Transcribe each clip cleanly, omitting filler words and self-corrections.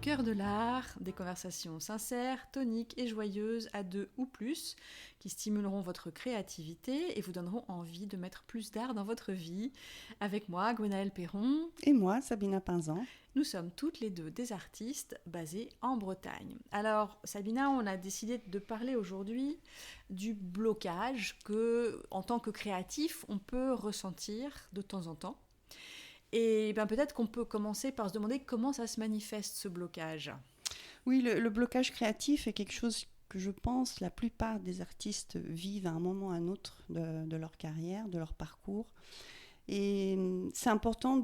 cœur de l'art, des conversations sincères, toniques et joyeuses à 2 ou plus, qui stimuleront votre créativité et vous donneront envie de mettre plus d'art dans votre vie. Avec moi, Gwenaëlle Perron. Et moi, Sabina Pinzan. Nous sommes toutes les deux des artistes basés en Bretagne. Alors, Sabina, on a décidé de parler aujourd'hui du blocage que, en tant que créatif, on peut ressentir de temps en temps. Et bien peut-être qu'on peut commencer par se demander comment ça se manifeste, ce blocage. Oui, le blocage créatif est quelque chose que je pense la plupart des artistes vivent à un moment ou à un autre de leur carrière, de leur parcours. Et c'est important,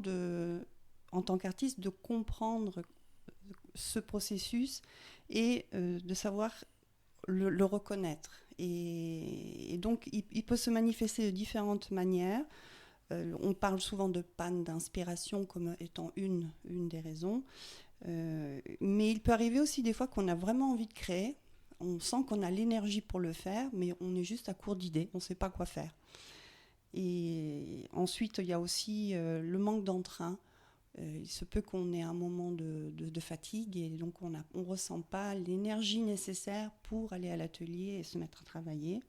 en tant qu'artiste, de comprendre ce processus et de savoir le reconnaître. Et donc, il peut se manifester de différentes manières. On parle souvent de panne d'inspiration comme étant une des raisons. Mais il peut arriver aussi des fois qu'on a vraiment envie de créer. On sent qu'on a l'énergie pour le faire, mais on est juste à court d'idées. On ne sait pas quoi faire. Et ensuite, il y a aussi le manque d'entrain. Il se peut qu'on ait un moment de fatigue et donc on ne ressent pas l'énergie nécessaire pour aller à l'atelier et se mettre à travailler.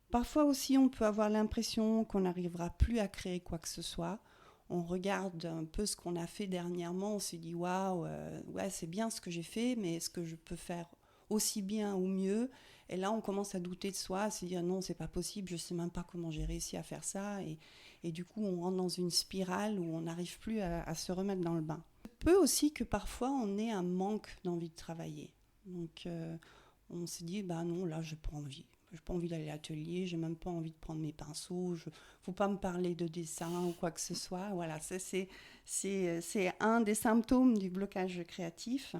Parfois aussi, on peut avoir l'impression qu'on n'arrivera plus à créer quoi que ce soit. On regarde un peu ce qu'on a fait dernièrement, on se dit « Waouh, ouais, c'est bien ce que j'ai fait, mais est-ce que je peux faire aussi bien ou mieux ?» Et là, on commence à douter de soi, à se dire « Non, c'est pas possible, je sais même pas comment j'ai réussi à faire ça. » Et du coup, on rentre dans une spirale où on n'arrive plus à se remettre dans le bain. Il peut aussi que parfois, on ait un manque d'envie de travailler. Donc, on se dit « Bah non, là, j'ai pas envie. » Je n'ai pas envie d'aller à l'atelier, je n'ai même pas envie de prendre mes pinceaux, il ne faut pas me parler de dessin ou quoi que ce soit. Voilà, ça, c'est un des symptômes du blocage créatif.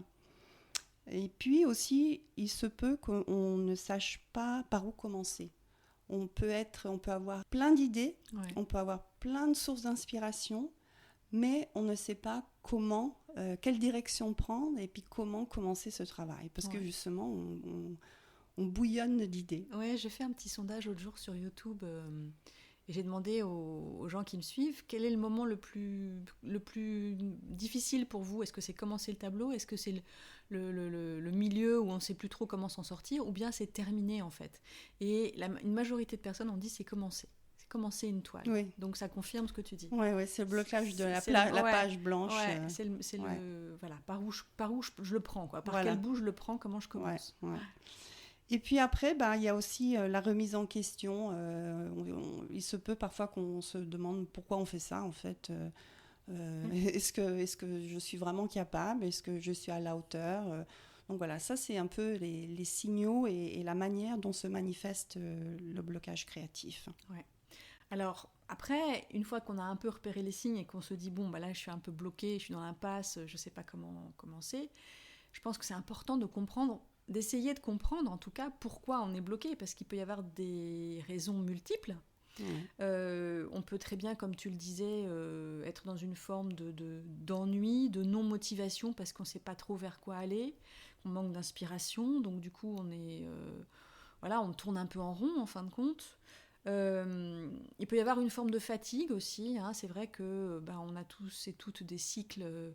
Et puis aussi, il se peut qu'on ne sache pas par où commencer. On peut avoir plein d'idées, ouais. On peut avoir plein de sources d'inspiration, mais on ne sait pas comment, quelle direction prendre et puis comment commencer ce travail. Parce que justement, on bouillonne d'idées. Oui, j'ai fait un petit sondage l'autre jour sur YouTube et j'ai demandé aux gens qui me suivent quel est le moment le plus difficile pour vous. Est-ce que c'est commencer le tableau ? Est-ce que c'est le milieu où on ne sait plus trop comment s'en sortir ? Ou bien c'est terminer en fait ? Et une majorité de personnes ont dit c'est commencer. C'est commencer une toile. Oui. Donc ça confirme ce que tu dis. Oui, c'est le blocage de la page blanche. Ouais, c'est voilà, par où je le prends, quoi. Par quel bout je le prends, comment je commence. Ouais. Et puis après, il y a aussi la remise en question. Il se peut parfois qu'on se demande pourquoi on fait ça, en fait. Est-ce que je suis vraiment capable ? Est-ce que je suis à la hauteur ? Donc voilà, ça, c'est un peu les signaux et la manière dont se manifeste le blocage créatif. Ouais. Alors, après, une fois qu'on a un peu repéré les signes et qu'on se dit, bon, là, je suis un peu bloquée, je suis dans l'impasse, je ne sais pas comment commencer, je pense que c'est important d'essayer de comprendre en tout cas pourquoi on est bloqué, parce qu'il peut y avoir des raisons multiples. On peut très bien, comme tu le disais, être dans une forme d'ennui, de non-motivation parce qu'on ne sait pas trop vers quoi aller, qu'on manque d'inspiration, donc du coup on tourne un peu en rond en fin de compte. Il peut y avoir une forme de fatigue aussi, hein. C'est vrai que on a tous et toutes des cycles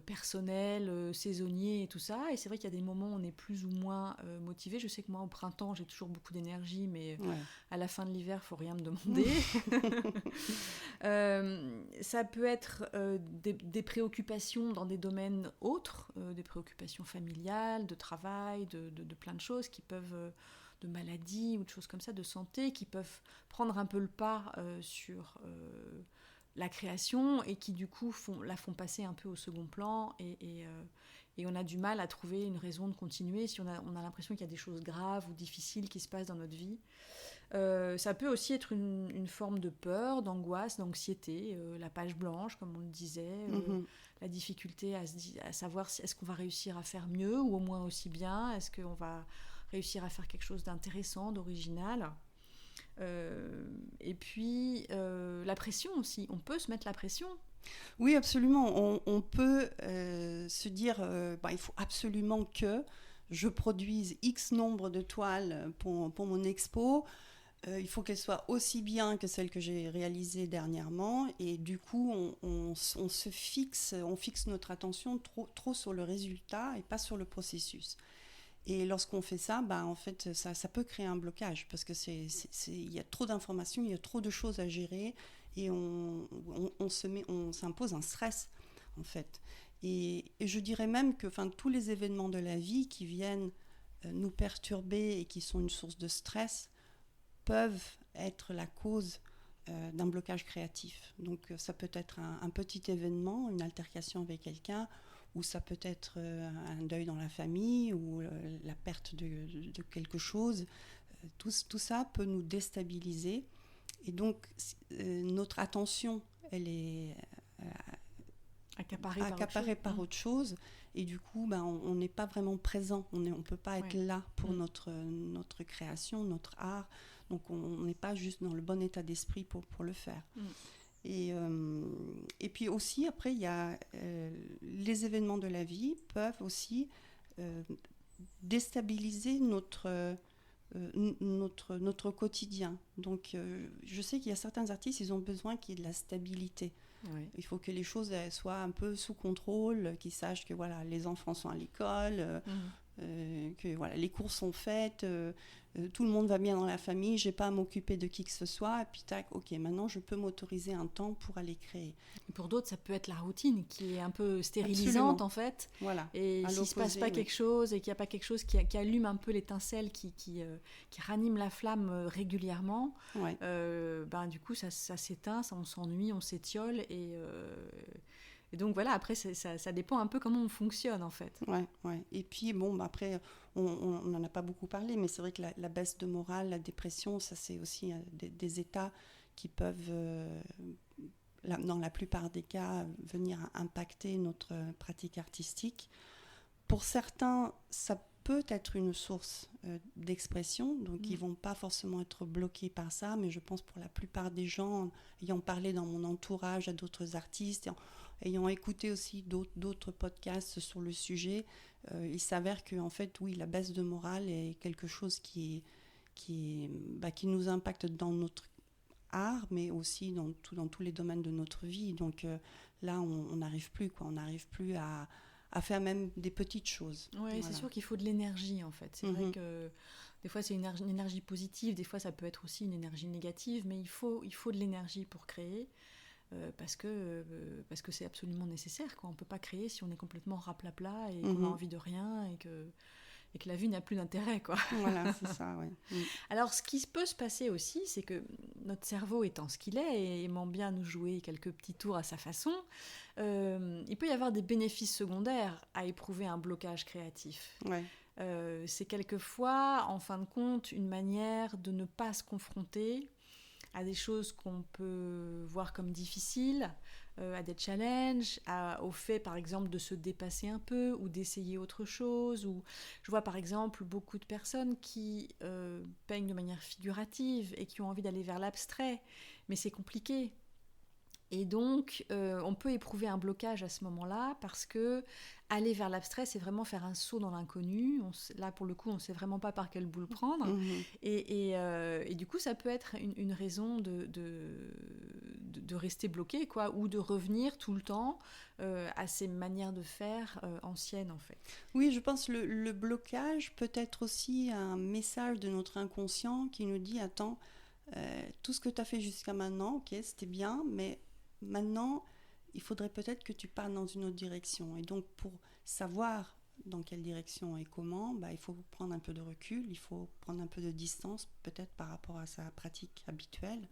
personnels, saisonniers et tout ça, et c'est vrai qu'il y a des moments où on est plus ou moins motivé. Je sais que moi au printemps j'ai toujours beaucoup d'énergie, mais à la fin de l'hiver il ne faut rien me demander. Ça peut être des préoccupations dans des domaines autres, des préoccupations familiales, de travail, de plein de choses qui peuvent... de maladies ou de choses comme ça, de santé, qui peuvent prendre un peu le pas sur la création et qui du coup la font passer un peu au second plan et on a du mal à trouver une raison de continuer si on a l'impression qu'il y a des choses graves ou difficiles qui se passent dans notre vie. Ça peut aussi être une forme de peur, d'angoisse, d'anxiété, la page blanche comme on le disait, la difficulté à savoir est-ce qu'on va réussir à faire mieux ou au moins aussi bien, est-ce qu'on va réussir à faire quelque chose d'intéressant, d'original. Et puis la pression aussi, on peut se mettre la pression. Oui, absolument. On peut se dire il faut absolument que je produise X nombre de toiles pour mon expo. il faut qu'elle soit aussi bien que celle que j'ai réalisée dernièrement, et du coup on fixe notre attention trop sur le résultat et pas sur le processus. Et lorsqu'on fait ça, en fait, ça peut créer un blocage parce que il y a trop d'informations, il y a trop de choses à gérer, et on s'impose un stress en fait. Et je dirais même que tous les événements de la vie qui viennent nous perturber et qui sont une source de stress peuvent être la cause d'un blocage créatif. Donc ça peut être un petit événement, une altercation avec quelqu'un, ou ça peut être un deuil dans la famille, ou la perte de quelque chose. Tout ça peut nous déstabiliser. Et donc notre attention, elle est accaparée par autre chose. Et du coup, on n'est pas vraiment présent. On ne peut pas être là pour notre création, notre art. Donc on n'est pas juste dans le bon état d'esprit pour le faire. Et puis aussi, après, il y a les événements de la vie peuvent aussi déstabiliser notre quotidien. Donc je sais qu'il y a certains artistes, ils ont besoin qu'il y ait de la stabilité. Oui. Il faut que les choses soient un peu sous contrôle, qu'ils sachent que voilà, les enfants sont à l'école, que voilà, les cours sont faites, tout le monde va bien dans la famille, j'ai pas à m'occuper de qui que ce soit, et puis tac, ok, maintenant je peux m'autoriser un temps pour aller créer. Et pour d'autres, ça peut être la routine qui est un peu stérilisante. Absolument. En fait. Voilà. Et s'il ne se passe pas quelque chose et qu'il n'y a pas quelque chose qui allume un peu l'étincelle, qui ranime la flamme régulièrement, du coup ça s'éteint, on s'ennuie, on s'étiole, et donc voilà, après ça dépend un peu comment on fonctionne en fait. Ouais. Et puis après on n'en a pas beaucoup parlé, mais c'est vrai que la baisse de morale, la dépression, ça c'est aussi des états qui peuvent, dans la plupart des cas, venir impacter notre pratique artistique. Pour certains, ça peut être une source d'expression, donc ils ne vont pas forcément être bloqués par ça, mais je pense pour la plupart des gens, ayant parlé dans mon entourage à d'autres artistes, ayant écouté aussi d'autres podcasts sur le sujet, il s'avère que en fait, oui, la baisse de morale est quelque chose qui nous impacte dans notre art, mais aussi dans tous les domaines de notre vie. Donc là, on n'arrive plus, on n'arrive plus à faire même des petites choses. Oui, voilà. C'est sûr qu'il faut de l'énergie en fait. C'est vrai que des fois c'est une énergie positive, des fois ça peut être aussi une énergie négative, mais il faut de l'énergie pour créer. Parce que c'est absolument nécessaire, quoi. On ne peut pas créer si on est complètement raplapla et qu'on a envie de rien et que la vie n'a plus d'intérêt, quoi. Voilà, c'est ça, oui. Alors, ce qui peut se passer aussi, c'est que notre cerveau étant ce qu'il est et aimant bien nous jouer quelques petits tours à sa façon, il peut y avoir des bénéfices secondaires à éprouver un blocage créatif. Ouais. C'est quelquefois, en fin de compte, une manière de ne pas se confronter à des choses qu'on peut voir comme difficiles, à des challenges, au fait par exemple de se dépasser un peu ou d'essayer autre chose. Ou je vois par exemple beaucoup de personnes qui peignent de manière figurative et qui ont envie d'aller vers l'abstrait, mais c'est compliqué. Et donc, on peut éprouver un blocage à ce moment-là parce que aller vers l'abstrait, c'est vraiment faire un saut dans l'inconnu. Là, pour le coup, on ne sait vraiment pas par quelle boule prendre. Et du coup, ça peut être une raison de rester bloqué, quoi, ou de revenir tout le temps à ces manières de faire anciennes, en fait. Oui, je pense que le blocage peut être aussi un message de notre inconscient qui nous dit « Attends, tout ce que tu as fait jusqu'à maintenant, ok, c'était bien, mais... Maintenant, il faudrait peut-être que tu partes dans une autre direction. » Et donc, pour savoir dans quelle direction et comment, il faut prendre un peu de recul, il faut prendre un peu de distance, peut-être par rapport à sa pratique habituelle.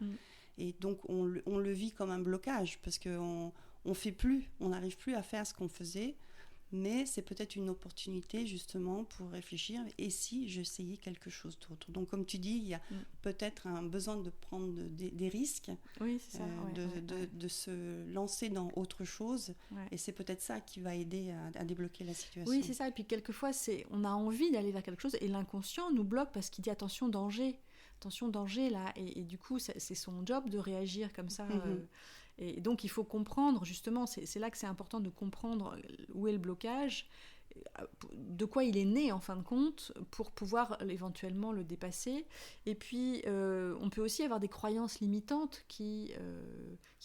Et donc, on le vit comme un blocage, parce qu'on n'arrive plus à faire ce qu'on faisait, mais c'est peut-être une opportunité, justement, pour réfléchir. Et si j'essayais quelque chose d'autre? Donc, comme tu dis, il y a peut-être un besoin de prendre des risques, oui, c'est ça, de se lancer dans autre chose. Ouais. Et c'est peut-être ça qui va aider à débloquer la situation. Oui, c'est ça. Et puis, quelquefois, on a envie d'aller vers quelque chose et l'inconscient nous bloque parce qu'il dit « Attention, danger, là ». Et du coup, c'est son job de réagir comme ça. Et donc, il faut comprendre, justement, c'est là que c'est important de comprendre où est le blocage de quoi il est né en fin de compte pour pouvoir éventuellement le dépasser. Et puis on peut aussi avoir des croyances limitantes qui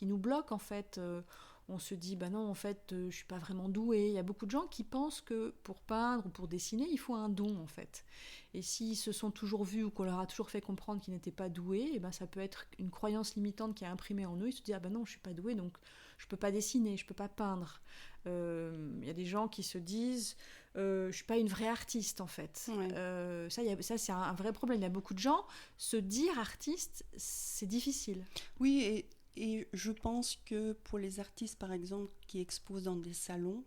nous bloquent en fait. On se dit bah non en fait je suis pas vraiment douée. Il y a beaucoup de gens qui pensent que pour peindre ou pour dessiner il faut un don en fait. Et s'ils se sont toujours vus ou qu'on leur a toujours fait comprendre qu'ils n'étaient pas doués, et ben ça peut être une croyance limitante qui est imprimée en eux. Ils se disent ah ben non je suis pas douée donc je peux pas dessiner, je peux pas peindre. Y a des gens qui se disent je suis pas une vraie artiste en fait. Ouais. Ça c'est un vrai problème. Il y a beaucoup de gens, se dire artiste, c'est difficile. Oui, et je pense que pour les artistes, par exemple, qui exposent dans des salons,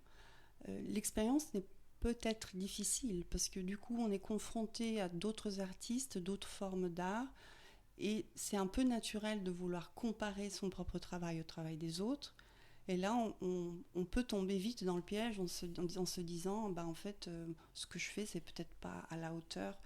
l'expérience n'est peut-être difficile parce que du coup, on est confronté à d'autres artistes, d'autres formes d'art, et c'est un peu naturel de vouloir comparer son propre travail au travail des autres. Et là, on peut tomber vite dans le piège en se disant, bah, en fait, ce que je fais, c'est peut-être pas à la hauteur,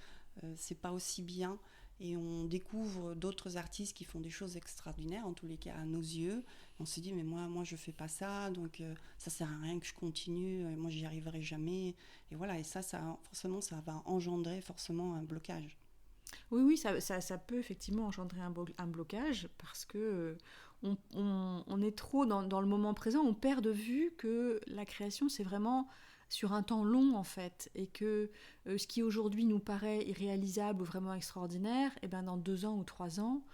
c'est pas aussi bien. Et on découvre d'autres artistes qui font des choses extraordinaires, en tous les cas à nos yeux. On se dit, mais moi je fais pas ça, donc ça sert à rien que je continue, moi j'y arriverai jamais. Et voilà, et forcément, ça va engendrer forcément un blocage. Oui, ça peut effectivement engendrer un blocage parce que on est trop dans le moment présent, on perd de vue que la création c'est vraiment sur un temps long en fait et que ce qui aujourd'hui nous paraît irréalisable ou vraiment extraordinaire, et ben dans 2 ans ou 3 ans,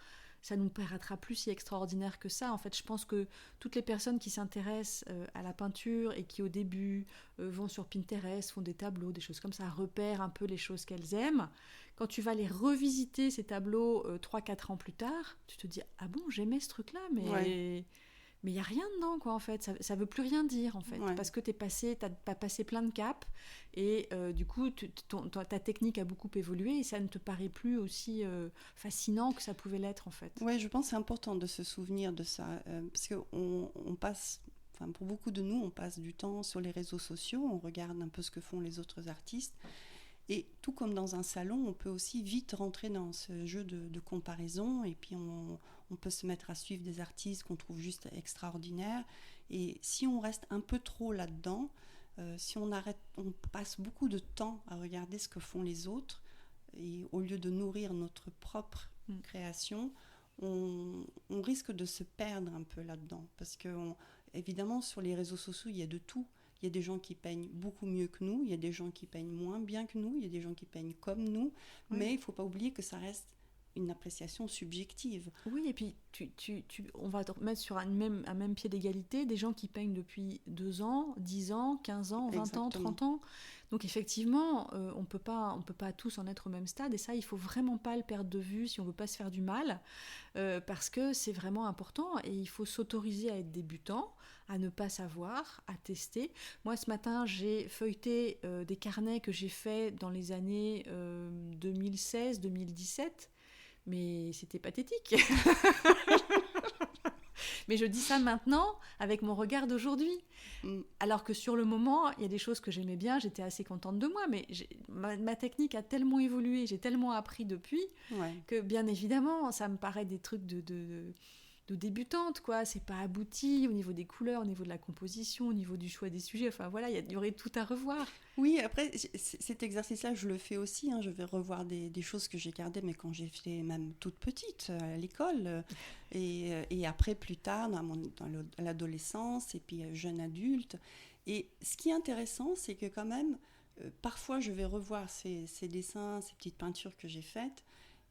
ça nous paraîtra plus si extraordinaire que ça. En fait, je pense que toutes les personnes qui s'intéressent à la peinture et qui au début vont sur Pinterest, font des tableaux, des choses comme ça, repèrent un peu les choses qu'elles aiment. Quand tu vas les revisiter, ces tableaux, 3-4 ans plus tard, tu te dis « Ah bon, j'aimais ce truc-là, mais Ouais. il n'y a rien dedans, quoi, en fait. Ça veut plus rien dire, en fait. Ouais. Parce que t'as pas passé plein de caps. Et du coup, ta technique a beaucoup évolué et ça ne te paraît plus aussi fascinant que ça pouvait l'être, en fait. Ouais, je pense que c'est important de se souvenir de ça. Parce qu'on passe, enfin, pour beaucoup de nous, on passe du temps sur les réseaux sociaux, on regarde un peu ce que font les autres artistes. Et tout comme dans un salon, on peut aussi vite rentrer dans ce jeu de comparaison. Et puis, on peut se mettre à suivre des artistes qu'on trouve juste extraordinaires. Et si on reste un peu trop là-dedans, si on passe beaucoup de temps à regarder ce que font les autres, et au lieu de nourrir notre propre création, on risque de se perdre un peu là-dedans. Parce que, évidemment, sur les réseaux sociaux, il y a de tout. Il y a des gens qui peignent beaucoup mieux que nous, il y a des gens qui peignent moins bien que nous, il y a des gens qui peignent comme nous, Oui. mais il ne faut pas oublier que ça reste une appréciation subjective. Oui, et puis on va te mettre sur un même pied d'égalité des gens qui peignent depuis 2 ans, 10 ans, 15 ans, 20 ans, Exactement. 30 ans. Donc effectivement, on peut pas tous en être au même stade, et ça, il faut vraiment pas le perdre de vue si on veut pas se faire du mal, parce que c'est vraiment important, et il faut s'autoriser à être débutant, à ne pas savoir, à tester. Moi, ce matin, j'ai feuilleté des carnets que j'ai faits dans les années 2016-2017, mais c'était pathétique. Mais je dis ça maintenant avec mon regard d'aujourd'hui. Alors que sur le moment, il y a des choses que j'aimais bien, j'étais assez contente de moi, mais ma technique a tellement évolué, j'ai tellement appris depuis, que bien évidemment, ça me paraît des trucs de débutante, quoi. C'est pas abouti au niveau des couleurs, au niveau de la composition, au niveau du choix des sujets. Enfin voilà, il y aurait tout à revoir. Oui, après, cet exercice-là, je le fais aussi. Je vais revoir des choses que j'ai gardées, mais quand j'étais même toute petite, à l'école. Et après, plus tard, dans l'adolescence, et puis jeune adulte. Et ce qui est intéressant, c'est que quand même, parfois, je vais revoir ces dessins, ces petites peintures que j'ai faites.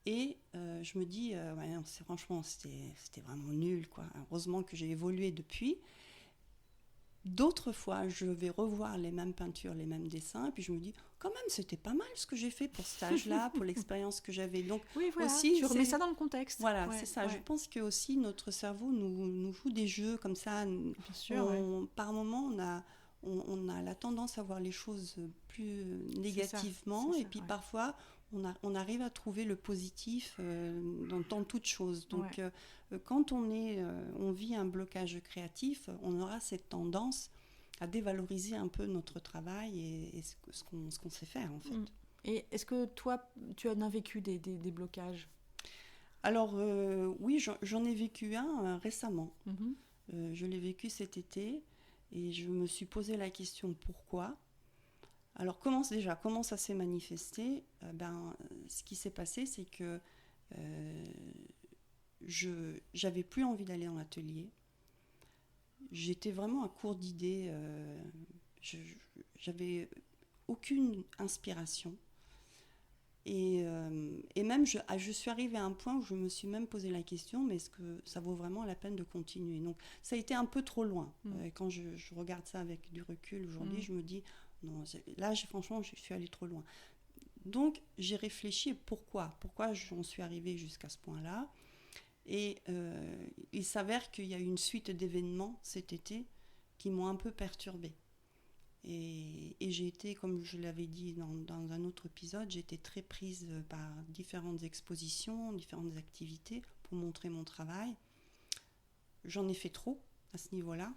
Et je me dis, ouais, non, franchement, c'était vraiment nul, quoi. Heureusement que j'ai évolué depuis. D'autres fois, je vais revoir les mêmes peintures, les mêmes dessins, et puis je me dis, quand même, c'était pas mal ce que j'ai fait pour cet âge-là, pour l'expérience que j'avais. Donc, oui, voilà, aussi, tu remets ça dans le contexte. Voilà, c'est ça. Ouais. Je pense que aussi notre cerveau nous joue des jeux comme ça. Bien sûr, par moment, on a la tendance à voir les choses plus négativement, c'est ça, et puis parfois, on arrive à trouver le positif dans toute chose. Donc, quand on vit un blocage créatif, on aura cette tendance à dévaloriser un peu notre travail et ce qu'on sait faire, en fait. Et est-ce que toi, tu en as vécu des blocages ? Alors, oui, j'en ai vécu un récemment. Je l'ai vécu cet été et je me suis posé la question pourquoi. Alors comment ça s'est manifesté? Ce qui s'est passé, c'est que j'avais plus envie d'aller dans l'atelier. J'étais vraiment à court d'idées. J'avais aucune inspiration. Et même, je suis arrivée à un point où je me suis même posé la question, mais est-ce que ça vaut vraiment la peine de continuer? Donc, ça a été un peu trop loin. Quand je regarde ça avec du recul aujourd'hui, je me dis, non, là, franchement, je suis allée trop loin. Donc, j'ai réfléchi pourquoi j'en suis arrivée jusqu'à ce point-là. Et il s'avère qu'il y a eu une suite d'événements cet été qui m'ont un peu perturbée. Et j'ai été, comme je l'avais dit dans un autre épisode, j'ai été très prise par différentes expositions, différentes activités pour montrer mon travail. J'en ai fait trop à ce niveau-là.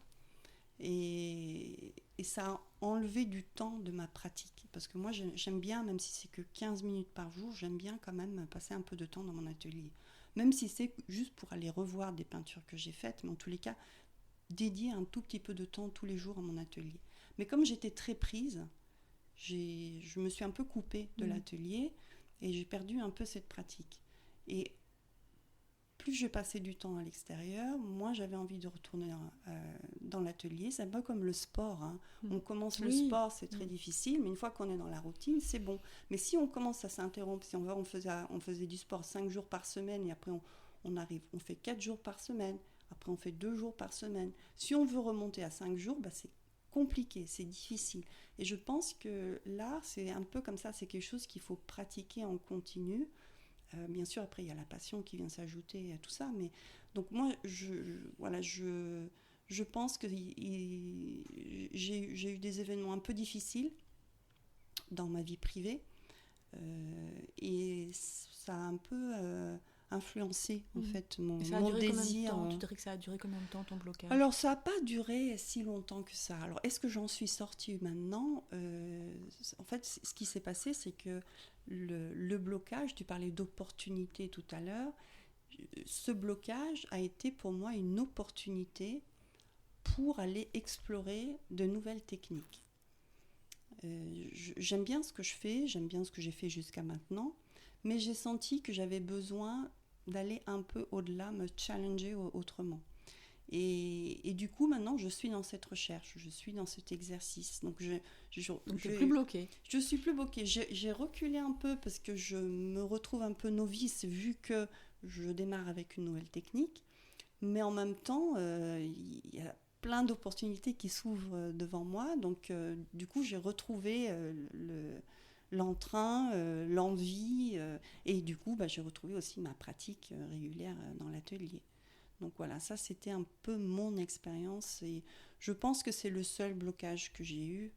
Et ça a enlevé du temps de ma pratique. Parce que moi, j'aime bien, même si c'est que 15 minutes par jour, j'aime bien quand même passer un peu de temps dans mon atelier. Même si c'est juste pour aller revoir des peintures que j'ai faites, mais en tous les cas, dédier un tout petit peu de temps tous les jours à mon atelier. Mais comme j'étais très prise, je me suis un peu coupée de l'atelier et j'ai perdu un peu cette pratique. Et plus je passais du temps à l'extérieur, moi j'avais envie de retourner dans l'atelier. C'est un peu comme le sport. Hein. On commence le sport, c'est très difficile, mais une fois qu'on est dans la routine, c'est bon. Mais si on commence à s'interrompre, si on faisait du sport 5 jours par semaine et après on fait 4 jours par semaine, après on fait 2 jours par semaine. Si on veut remonter à 5 jours, c'est compliqué, c'est difficile. Et je pense que l'art, c'est un peu comme ça, c'est quelque chose qu'il faut pratiquer en continu. Bien sûr, après, il y a la passion qui vient s'ajouter à tout ça. Mais donc moi, je pense que j'ai eu des événements un peu difficiles dans ma vie privée. Et ça a un peu influencé en fait mon désir. Tu dirais que ça a duré combien de temps ton blocage? Alors ça n'a pas duré si longtemps que ça. Alors est-ce que j'en suis sortie maintenant? En fait, ce qui s'est passé, c'est que le blocage, tu parlais d'opportunité tout à l'heure, ce blocage a été pour moi une opportunité pour aller explorer de nouvelles techniques. J'aime bien ce que je fais, j'aime bien ce que j'ai fait jusqu'à maintenant, mais j'ai senti que j'avais besoin d'aller un peu au-delà, me challenger autrement. Et du coup, maintenant, je suis dans cette recherche, je suis dans cet exercice. Donc, tu n'es plus bloquée. Je ne suis plus bloquée. J'ai reculé un peu parce que je me retrouve un peu novice vu que je démarre avec une nouvelle technique. Mais en même temps, il y a plein d'opportunités qui s'ouvrent devant moi. Donc, du coup, j'ai retrouvé l'entrain, l'envie. Et du coup, j'ai retrouvé aussi ma pratique régulière dans l'atelier. Donc voilà, ça c'était un peu mon expérience et je pense que c'est le seul blocage que j'ai eu.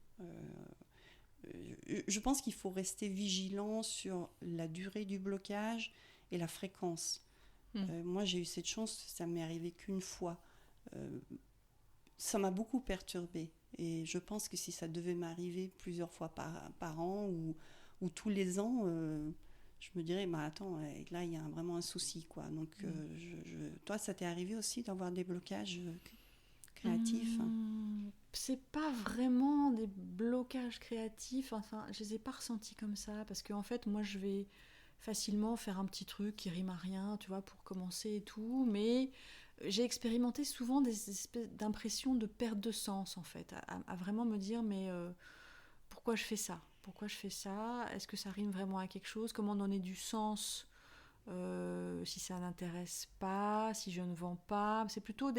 Je pense qu'il faut rester vigilant sur la durée du blocage et la fréquence. Moi j'ai eu cette chance, ça m'est arrivé qu'une fois. Ça m'a beaucoup perturbée et je pense que si ça devait m'arriver plusieurs fois par an ou tous les ans... je me dirais, attends, là, il y a vraiment un souci, quoi. Donc, toi, ça t'est arrivé aussi d'avoir des blocages créatifs? C'est pas vraiment des blocages créatifs, enfin, je les ai pas ressentis comme ça, parce qu'en fait, moi, je vais facilement faire un petit truc qui rime à rien, tu vois, pour commencer et tout, mais j'ai expérimenté souvent des espèces d'impressions de perte de sens, en fait, à vraiment me dire, mais pourquoi je fais ça ? Pourquoi je fais ça? Est-ce que ça rime vraiment à quelque chose? Comment donner du sens si ça n'intéresse pas, si je ne vends pas? C'est plutôt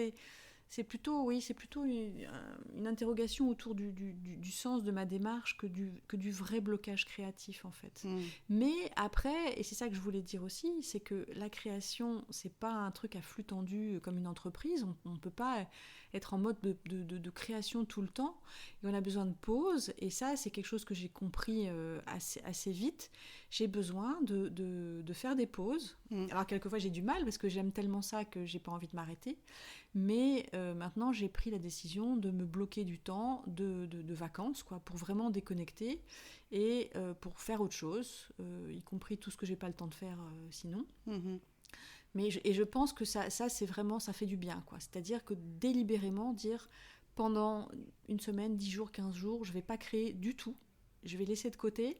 une interrogation autour du sens de ma démarche que du vrai blocage créatif en fait. Mais après, et c'est ça que je voulais dire aussi, c'est que la création, c'est pas un truc à flux tendu comme une entreprise. On ne peut pas être en mode de création tout le temps et on a besoin de pause, et ça c'est quelque chose que j'ai compris assez vite. J'ai besoin de faire des pauses. Alors quelquefois j'ai du mal parce que j'aime tellement ça que j'ai pas envie de m'arrêter, mais maintenant j'ai pris la décision de me bloquer du temps de vacances, quoi, pour vraiment déconnecter et pour faire autre chose, y compris tout ce que j'ai pas le temps de faire sinon. Mais je pense que ça c'est vraiment, ça fait du bien, quoi. C'est-à-dire que délibérément dire pendant une semaine, 10 jours, 15 jours, je vais pas créer du tout. je vais laisser de côté.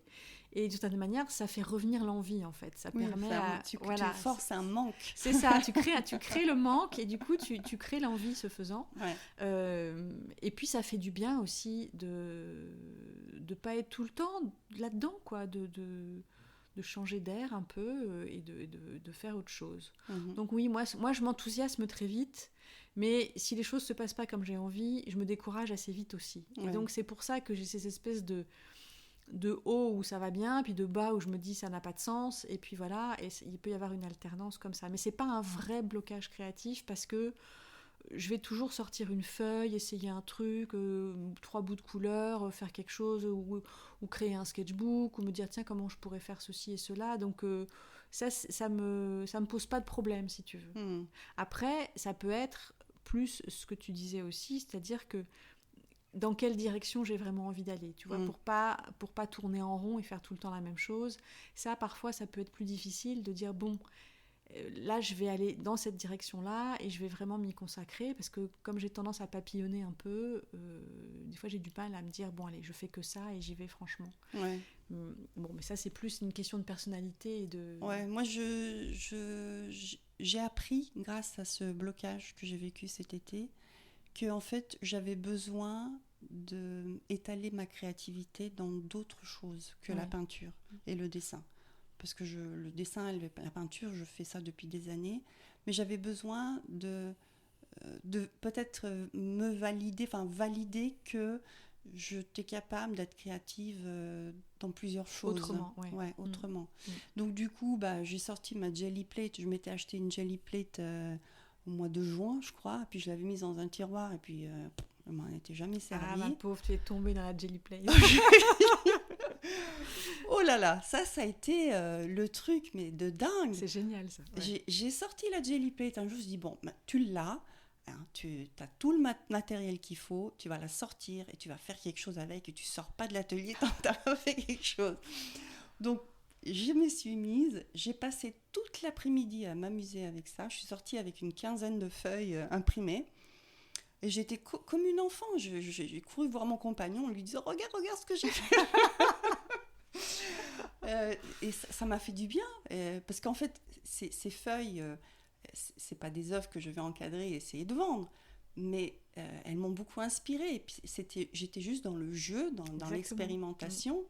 Et d'une certaine manière, ça fait revenir l'envie, en fait. Ça permet tu forces un manque. C'est ça, tu crées le manque et du coup, tu crées l'envie ce faisant. Et puis, ça fait du bien aussi de ne pas être tout le temps là-dedans, quoi, de changer d'air un peu et de faire autre chose. Donc oui, moi, je m'enthousiasme très vite. Mais si les choses ne se passent pas comme j'ai envie, je me décourage assez vite aussi. Et donc, c'est pour ça que j'ai ces espèces de haut où ça va bien, puis de bas où je me dis ça n'a pas de sens, et puis voilà, et il peut y avoir une alternance comme ça. Mais c'est pas un vrai blocage créatif parce que je vais toujours sortir une feuille, essayer un truc, 3 bouts de couleur, faire quelque chose, ou créer un sketchbook, ou me dire tiens comment je pourrais faire ceci et cela. Donc ça me pose pas de problème si tu veux. Après, ça peut être plus ce que tu disais aussi, c'est-à-dire que dans quelle direction j'ai vraiment envie d'aller, tu vois, pour pas tourner en rond et faire tout le temps la même chose. Ça, parfois, ça peut être plus difficile de dire, bon, là, je vais aller dans cette direction-là et je vais vraiment m'y consacrer, parce que comme j'ai tendance à papillonner un peu, des fois, j'ai du mal à me dire, bon, allez, je fais que ça et j'y vais franchement. Bon, mais ça, c'est plus une question de personnalité et de... Ouais, moi, j'ai appris, grâce à ce blocage que j'ai vécu cet été, que en fait j'avais besoin d'étaler ma créativité dans d'autres choses que la peinture et le dessin, parce que le dessin et la peinture, je fais ça depuis des années, mais j'avais besoin de peut-être me valider que j'étais capable d'être créative dans plusieurs choses autrement. Donc du coup j'ai sorti ma jelly plate. Je m'étais acheté une jelly plate au mois de juin, je crois, puis je l'avais mise dans un tiroir et puis je m'en étais jamais servie. Ah, ma pauvre, tu es tombée dans la jelly plate. Oh là là, ça a été le truc, mais de dingue. C'est génial, ça. J'ai sorti la jelly plate un jour, je dis bon, tu l'as, hein, tu as tout le matériel qu'il faut, tu vas la sortir et tu vas faire quelque chose avec, et tu sors pas de l'atelier tant que tu n'as pas fait quelque chose. Donc, je me suis mise, j'ai passé toute l'après-midi à m'amuser avec ça. Je suis sortie avec une 15aine de feuilles imprimées. Et j'étais comme une enfant. J'ai couru voir mon compagnon en lui disant « Regarde ce que j'ai fait !» Et ça m'a fait du bien. Parce qu'en fait, ces feuilles, c'est pas des œuvres que je vais encadrer et essayer de vendre. Mais elles m'ont beaucoup inspirée. Et puis j'étais juste dans le jeu, dans l'expérimentation.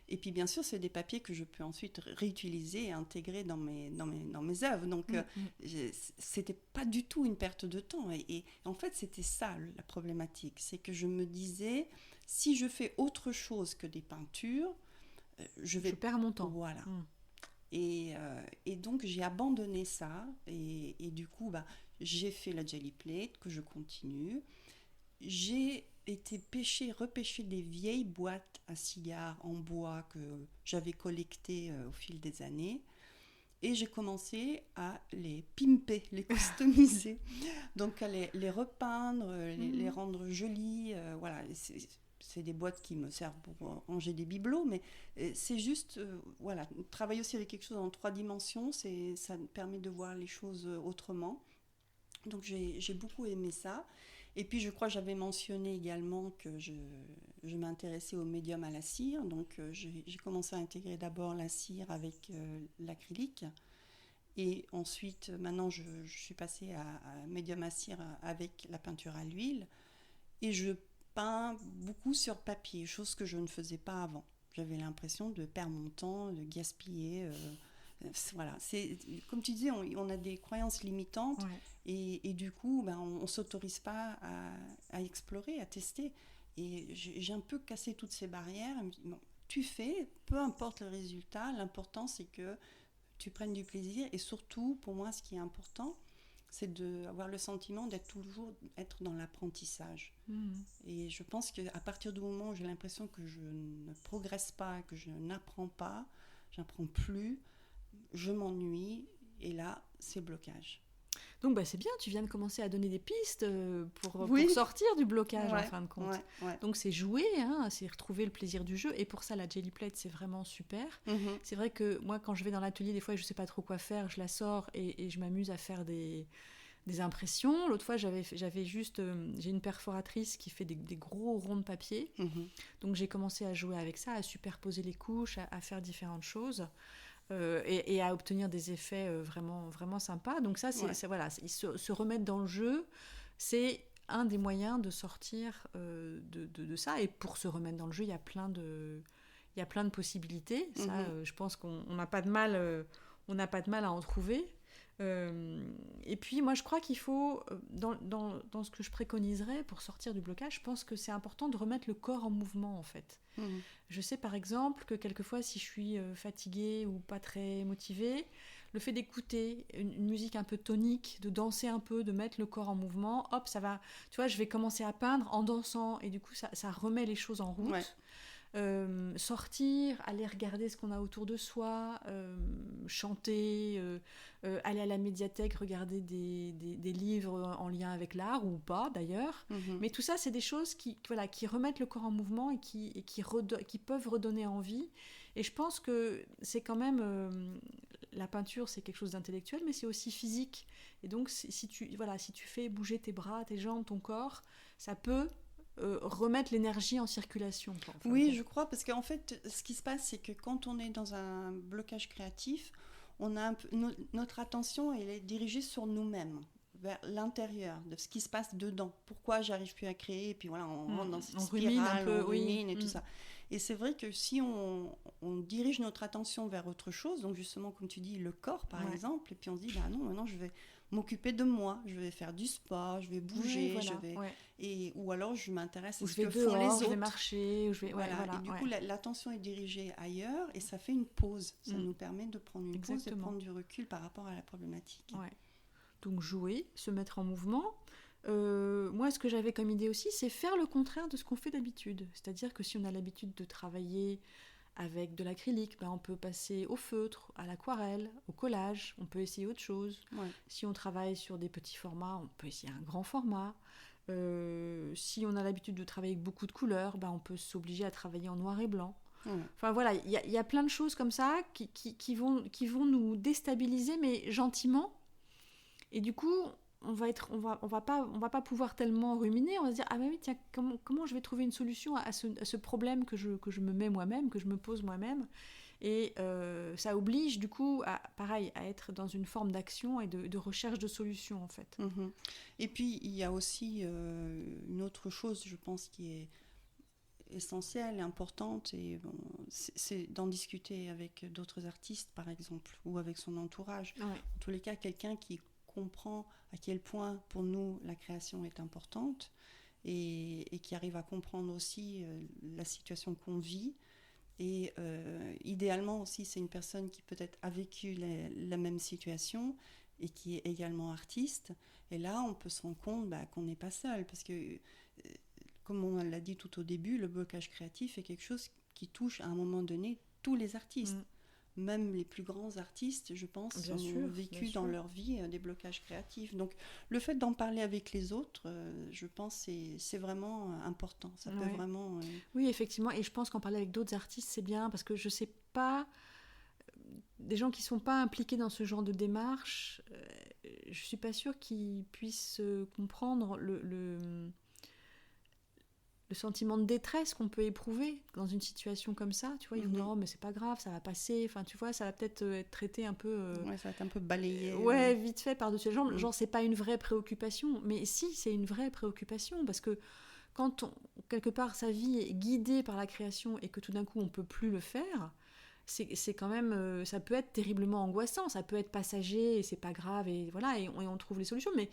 Et puis bien sûr, c'est des papiers que je peux ensuite réutiliser et intégrer dans mes œuvres. Donc c'était pas du tout une perte de temps. Et en fait, c'était ça la problématique. C'est que je me disais, si je fais autre chose que des peintures, je perds mon temps. Voilà. Et donc j'ai abandonné ça. Et du coup, j'ai fait la jelly plate que je continue. J'ai été repêcher des vieilles boîtes à cigares en bois que j'avais collectées au fil des années, et j'ai commencé à les pimper, les customiser, donc à les repeindre, les rendre jolies. Voilà, c'est des boîtes qui me servent pour ranger des bibelots, mais c'est juste travailler aussi avec quelque chose en 3 dimensions, ça permet de voir les choses autrement. Donc j'ai beaucoup aimé ça. Et puis je crois que j'avais mentionné également que je m'intéressais au médium à la cire. Donc j'ai commencé à intégrer d'abord la cire avec l'acrylique. Et ensuite, maintenant, je suis passée à médium à cire avec la peinture à l'huile. Et je peins beaucoup sur papier, chose que je ne faisais pas avant. J'avais l'impression de perdre mon temps, de gaspiller. Voilà, c'est comme tu disais, on a des croyances limitantes. Et du coup, on ne s'autorise pas à explorer, à tester. Et j'ai un peu cassé toutes ces barrières. Bon, tu fais, peu importe le résultat, l'important c'est que tu prennes du plaisir. Et surtout, pour moi, ce qui est important, c'est d'avoir le sentiment toujours être dans l'apprentissage. Et je pense qu'à partir du moment où j'ai l'impression que je ne progresse pas, que je n'apprends pas, j'apprends plus, je m'ennuie, et là, c'est blocage. Donc c'est bien, tu viens de commencer à donner des pistes pour sortir du blocage en fin de compte. Donc c'est jouer, c'est retrouver le plaisir du jeu, et pour ça la jelly plate c'est vraiment super. C'est vrai que moi quand je vais dans l'atelier, des fois je ne sais pas trop quoi faire, je la sors et je m'amuse à faire des des impressions. L'autre fois, j'avais juste... j'ai une perforatrice qui fait des gros ronds de papier. Donc, j'ai commencé à jouer avec ça, à superposer les couches, à faire différentes choses. Et à obtenir des effets vraiment, vraiment sympas. Donc ça, voilà, se remettre dans le jeu, c'est un des moyens de sortir de ça. Et pour se remettre dans le jeu, il y a plein de possibilités. Ça, je pense qu'on n'a pas de mal, à en trouver. Et puis, moi, je crois qu'il faut, dans ce que je préconiserais pour sortir du blocage, je pense que c'est important de remettre le corps en mouvement, en fait. Je sais, par exemple, que quelquefois, si je suis fatiguée ou pas très motivée, le fait d'écouter une musique un peu tonique, de danser un peu, de mettre le corps en mouvement, hop, ça va... Tu vois, je vais commencer à peindre en dansant, et du coup, ça remet les choses en route. Ouais. Sortir, aller regarder ce qu'on a autour de soi, chanter, aller à la médiathèque, regarder des livres en lien avec l'art ou pas d'ailleurs. Mais tout ça, c'est des choses qui remettent le corps en mouvement et qui peuvent redonner envie. Et je pense que c'est quand même... la peinture, c'est quelque chose d'intellectuel, mais c'est aussi physique. Et donc, si tu fais bouger tes bras, tes jambes, ton corps, ça peut... remettre l'énergie en circulation. Oui, je crois, parce qu'en fait, ce qui se passe, c'est que quand on est dans un blocage créatif, on a notre attention, elle est dirigée sur nous-mêmes, vers l'intérieur, de ce qui se passe dedans. Pourquoi j'arrive plus à créer, et puis voilà, on rentre dans cette spirale, on rumine et tout ça. Et c'est vrai que si on dirige notre attention vers autre chose, donc justement, comme tu dis, le corps, par exemple, et puis on se dit, bah non, maintenant je vais m'occuper de moi, je vais faire du sport, je vais bouger, ou alors je m'intéresse à ce que font les autres. Je vais marcher, Et du coup, l'attention est dirigée ailleurs et ça fait une pause. Ça nous permet de prendre une pause et de prendre du recul par rapport à la problématique. Ouais. Donc jouer, se mettre en mouvement. Moi, ce que j'avais comme idée aussi, c'est faire le contraire de ce qu'on fait d'habitude. C'est-à-dire que si on a l'habitude de travailler avec de l'acrylique, on peut passer au feutre, à l'aquarelle, au collage, on peut essayer autre chose. Ouais. Si on travaille sur des petits formats, on peut essayer un grand format. Si on a l'habitude de travailler avec beaucoup de couleurs, on peut s'obliger à travailler en noir et blanc. Enfin voilà, il y a plein de choses comme ça qui vont nous déstabiliser, mais gentiment. Et du coup, on va pas pouvoir tellement ruminer. On va se dire, ah oui, tiens, comment je vais trouver une solution à ce problème que je me mets moi-même, que je me pose moi-même. Et ça oblige du coup à être dans une forme d'action et de recherche de solutions en fait. Et puis il y a aussi une autre chose, je pense, qui est essentielle et importante, et c'est d'en discuter avec d'autres artistes par exemple, ou avec son entourage. En tous les cas, quelqu'un qui comprend à quel point pour nous la création est importante et qui arrive à comprendre aussi la situation qu'on vit. Et idéalement aussi, c'est une personne qui peut-être a vécu la même situation et qui est également artiste. Et là, on peut se rendre compte qu'on n'est pas seul. Parce que, comme on l'a dit tout au début, le blocage créatif est quelque chose qui touche à un moment donné tous les artistes. Même les plus grands artistes, je pense, ont vécu dans leur vie des blocages créatifs. Donc, le fait d'en parler avec les autres, je pense que c'est vraiment important. Ça peut vraiment... Oui, effectivement. Et je pense qu'en parler avec d'autres artistes, c'est bien, parce que je ne sais pas... Des gens qui ne sont pas impliqués dans ce genre de démarche, je ne suis pas sûre qu'ils puissent comprendre le sentiment de détresse qu'on peut éprouver dans une situation comme ça, tu vois, ils vont dire, oh, mais c'est pas grave, ça va passer, enfin, tu vois, ça va peut-être être traité un peu... ça va être un peu balayé. Vite fait, par-dessus les jambes, genre, c'est pas une vraie préoccupation, mais si, c'est une vraie préoccupation, parce que quand, quelque part, sa vie est guidée par la création et que tout d'un coup, on peut plus le faire, c'est quand même... ça peut être terriblement angoissant, ça peut être passager, et c'est pas grave, et voilà, et on trouve les solutions, mais...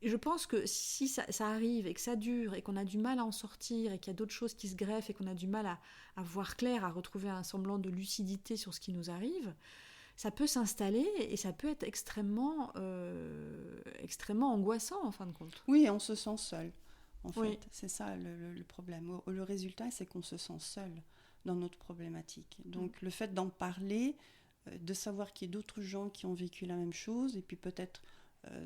Je pense que si ça arrive et que ça dure et qu'on a du mal à en sortir et qu'il y a d'autres choses qui se greffent et qu'on a du mal à voir clair, à retrouver un semblant de lucidité sur ce qui nous arrive, ça peut s'installer et ça peut être extrêmement angoissant en fin de compte. Oui, on se sent seul, en fait. C'est ça le problème. Le résultat, c'est qu'on se sent seul dans notre problématique. Donc le fait d'en parler, de savoir qu'il y a d'autres gens qui ont vécu la même chose et puis peut-être...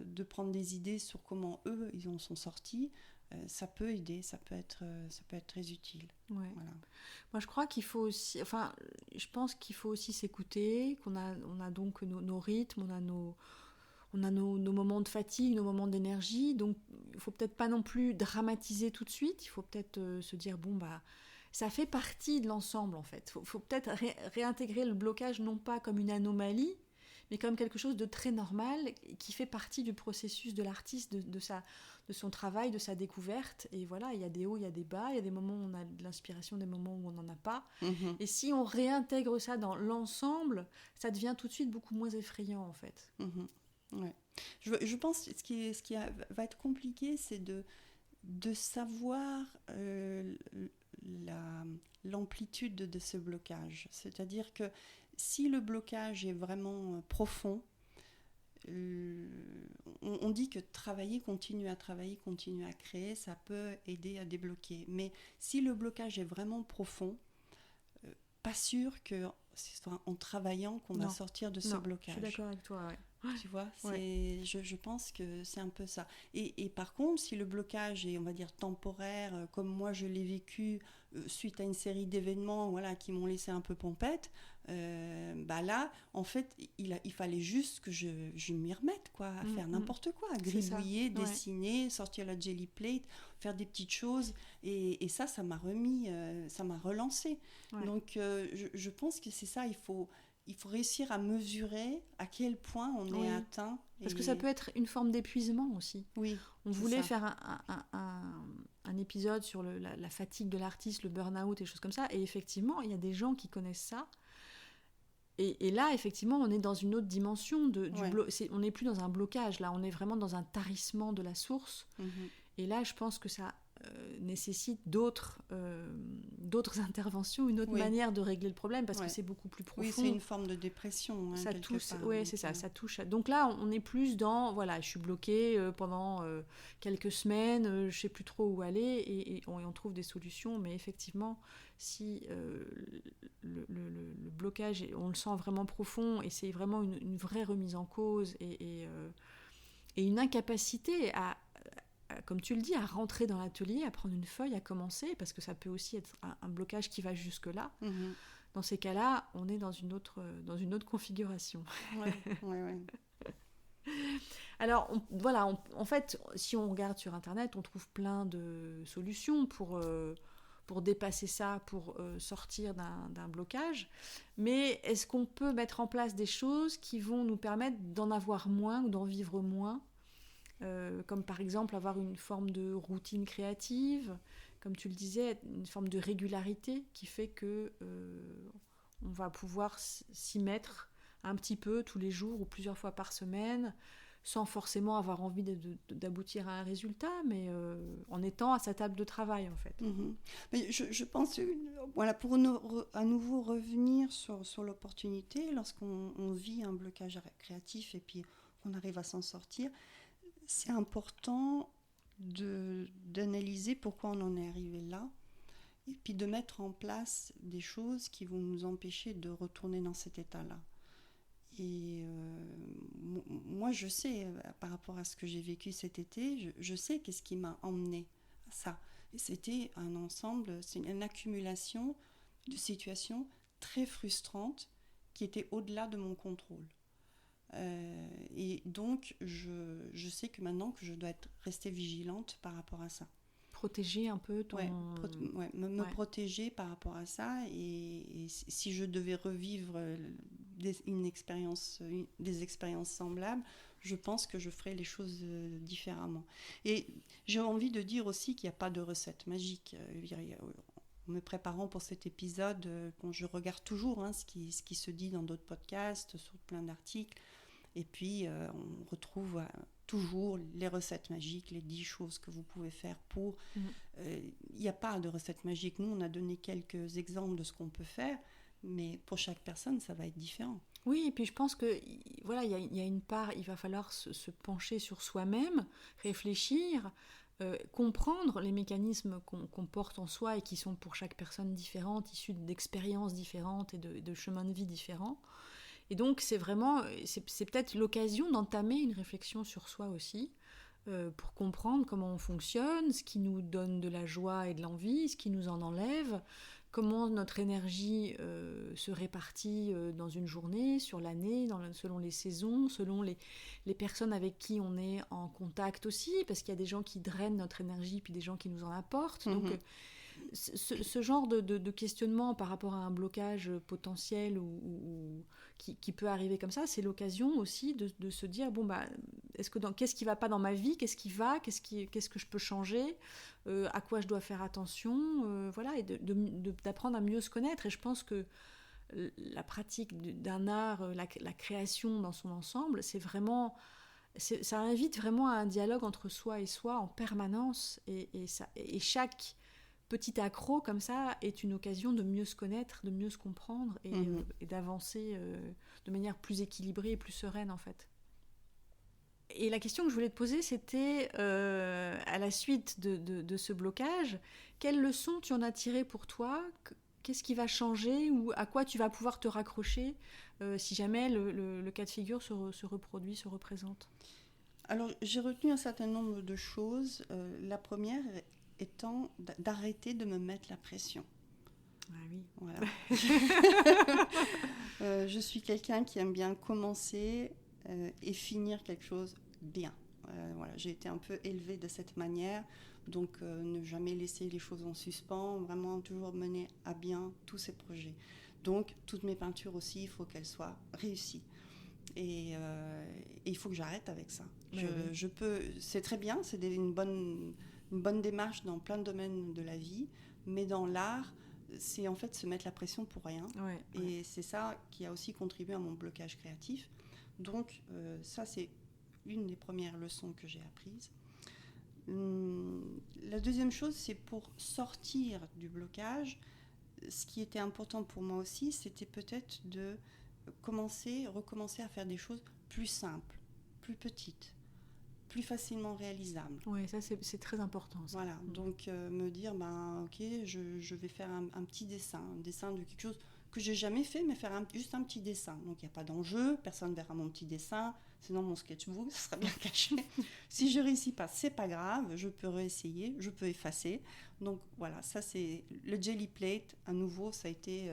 de prendre des idées sur comment eux ils en sont sortis, ça peut aider, ça peut être très utile. Voilà. Moi je crois qu'il faut aussi, je pense qu'il faut aussi s'écouter, qu'on a donc nos rythmes, on a nos moments de fatigue, nos moments d'énergie, donc il faut peut-être pas non plus dramatiser tout de suite, il faut peut-être se dire, bon, bah, ça fait partie de l'ensemble, en fait. Faut peut-être réintégrer le blocage, non pas comme une anomalie, mais comme quelque chose de très normal, qui fait partie du processus de l'artiste, de son travail, de sa découverte. Et voilà, il y a des hauts, il y a des bas, il y a des moments où on a de l'inspiration, des moments où on n'en a pas. Mhm. Et si on réintègre ça dans l'ensemble, ça devient tout de suite beaucoup moins effrayant, en fait. Mhm. Ouais. Je pense que va être compliqué, c'est de savoir l'amplitude de ce blocage. C'est-à-dire que si le blocage est vraiment profond, on dit que continuer à travailler, continuer à créer, ça peut aider à débloquer. Mais si le blocage est vraiment profond, pas sûr que c'est en travaillant qu'on va sortir de ce blocage. Je suis d'accord avec toi, ouais. Tu vois, je pense que c'est un peu ça. Et par contre, si le blocage est, on va dire, temporaire, comme moi je l'ai vécu suite à une série d'événements qui m'ont laissé un peu pompette, là, en fait, il fallait juste que je m'y remette, à faire n'importe quoi, à gribouiller, dessiner, sortir la jelly plate, faire des petites choses. Et ça m'a remis, ça m'a relancé. Ouais. Donc, je pense que c'est ça, il faut réussir à mesurer à quel point on est atteint. Parce que ça peut être une forme d'épuisement aussi. Oui. On voulait faire un épisode sur la fatigue de l'artiste, le burn-out et des choses comme ça. Et effectivement, il y a des gens qui connaissent ça. Et là, effectivement, on est dans une autre dimension. On n'est plus dans un blocage. Là, on est vraiment dans un tarissement de la source. Mm-hmm. Et là, je pense que ça nécessite d'autres interventions, une autre manière de régler le problème, parce que c'est beaucoup plus profond. Oui, c'est une forme de dépression. Ça touche, c'est ça, ça touche. Donc là, on est plus dans, je suis bloquée pendant quelques semaines, je ne sais plus trop où aller, et on trouve des solutions, mais effectivement, si le blocage, on le sent vraiment profond, et c'est vraiment une vraie remise en cause, et une incapacité à, comme tu le dis, à rentrer dans l'atelier, à prendre une feuille, à commencer, parce que ça peut aussi être un blocage qui va jusque-là. Mm-hmm. Dans ces cas-là, on est dans une autre configuration. Ouais. Alors, en fait, si on regarde sur Internet, on trouve plein de solutions pour dépasser ça, pour sortir d'un blocage. Mais est-ce qu'on peut mettre en place des choses qui vont nous permettre d'en avoir moins ou d'en vivre moins ? Comme par exemple avoir une forme de routine créative, comme tu le disais, une forme de régularité qui fait que on va pouvoir s'y mettre un petit peu tous les jours ou plusieurs fois par semaine, sans forcément avoir envie d'aboutir à un résultat, mais en étant à sa table de travail en fait. Mm-hmm. Mais je pense, pour à nouveau revenir sur l'opportunité, lorsqu'on vit un blocage créatif et puis qu'on arrive à s'en sortir, c'est important d'analyser pourquoi on en est arrivé là et puis de mettre en place des choses qui vont nous empêcher de retourner dans cet état-là. Et moi, je sais, par rapport à ce que j'ai vécu cet été, je sais qu'est-ce qui m'a emmené à ça. Et c'était un ensemble, c'est une accumulation de situations très frustrantes qui étaient au-delà de mon contrôle. Et donc, je sais que maintenant que je dois rester vigilante par rapport à ça. Protéger un peu ton... me protéger par rapport à ça. Et si je devais revivre des expériences semblables, je pense que je ferais les choses différemment. Et j'ai envie de dire aussi qu'il n'y a pas de recette magique. En me préparant pour cet épisode, je regarde toujours ce qui se dit dans d'autres podcasts, sur plein d'articles. Et puis, on retrouve toujours les recettes magiques, les 10 choses que vous pouvez faire pour... Il n'y a pas de recette magique. Nous, on a donné quelques exemples de ce qu'on peut faire, mais pour chaque personne, ça va être différent. Oui, et puis je pense que y a une part, il va falloir se pencher sur soi-même, réfléchir, comprendre les mécanismes qu'on porte en soi et qui sont pour chaque personne différentes, issus d'expériences différentes et de chemins de vie différents. Et donc, c'est peut-être l'occasion d'entamer une réflexion sur soi aussi, pour comprendre comment on fonctionne, ce qui nous donne de la joie et de l'envie, ce qui nous en enlève, comment notre énergie se répartit dans une journée, sur l'année, selon les saisons, selon les personnes avec qui on est en contact aussi, parce qu'il y a des gens qui drainent notre énergie, puis des gens qui nous en apportent. Donc, ce genre de questionnement par rapport à un blocage potentiel ou qui peut arriver comme ça, c'est l'occasion aussi de se dire, bon, bah, qu'est-ce qui ne va pas dans ma vie, qu'est-ce qui va, qu'est-ce que je peux changer, à quoi je dois faire attention, voilà, et d'apprendre à mieux se connaître. Et je pense que la pratique d'un art, la création dans son ensemble, ça invite vraiment à un dialogue entre soi et soi en permanence, et chaque petit accro comme ça est une occasion de mieux se connaître, de mieux se comprendre et d'avancer de manière plus équilibrée et plus sereine en fait. Et la question que je voulais te poser, c'était à la suite de ce blocage, quelles leçons tu en as tirées pour toi ? Qu'est-ce qui va changer ou à quoi tu vas pouvoir te raccrocher si jamais le cas de figure se reproduit, se représente ? Alors, j'ai retenu un certain nombre de choses. La première étant d'arrêter de me mettre la pression. Ah oui. Voilà. Je suis quelqu'un qui aime bien commencer et finir quelque chose bien. Voilà, j'ai été un peu élevée de cette manière, donc ne jamais laisser les choses en suspens, vraiment toujours mener à bien tous ces projets. Donc, toutes mes peintures aussi, il faut qu'elles soient réussies. Et il faut que j'arrête avec ça. Je peux, c'est très bien, c'est une bonne démarche dans plein de domaines de la vie, mais dans l'art, c'est en fait se mettre la pression pour rien. Et c'est ça qui a aussi contribué à mon blocage créatif. Donc ça, c'est une des premières leçons que j'ai apprises. La deuxième chose, c'est pour sortir du blocage, ce qui était important pour moi aussi, c'était peut-être de recommencer à faire des choses plus simples, plus petites, plus facilement réalisables. Oui, ça c'est très important. Ça. Voilà, donc me dire, ok, je vais faire un petit dessin, un dessin de quelque chose que j'ai jamais fait, mais faire juste un petit dessin. Donc il n'y a pas d'enjeu, personne ne verra mon petit dessin, c'est dans mon sketchbook, ça sera bien caché. Si je réussis pas, c'est pas grave, je peux réessayer, je peux effacer. Donc voilà, ça c'est le Jelly Plate, à nouveau, ça a été...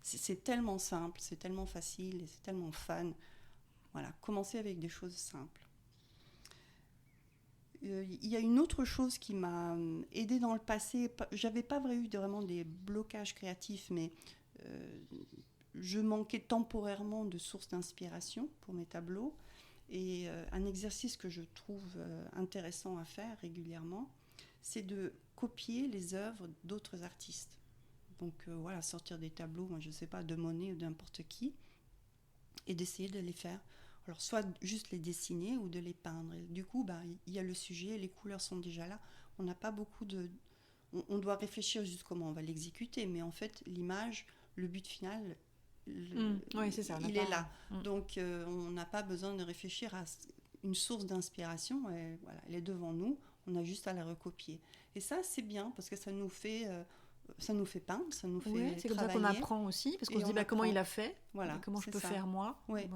c'est tellement simple, c'est tellement facile et c'est tellement fun. Voilà, commencer avec des choses simples. Il y a une autre chose qui m'a aidée dans le passé. J'avais pas vraiment des blocages créatifs, mais je manquais temporairement de sources d'inspiration pour mes tableaux. Et un exercice que je trouve intéressant à faire régulièrement, c'est de copier les œuvres d'autres artistes. Donc voilà, sortir des tableaux, moi je sais pas, de Monet ou n'importe qui, et d'essayer de les faire. Alors soit juste les dessiner ou de les peindre. Et du coup, il y a le sujet, les couleurs sont déjà là. On n'a pas beaucoup de... On doit réfléchir juste comment on va l'exécuter, mais en fait, l'image, le but final, oui, c'est ça, il est là. Donc on n'a pas besoin de réfléchir à une source d'inspiration. Voilà, elle est devant nous, on a juste à la recopier. Et ça, c'est bien, parce que ça nous fait peindre, ça nous fait travailler. C'est comme ça qu'on apprend aussi, parce qu'on se dit comment il a fait, voilà, comment je peux faire moi. Ouais.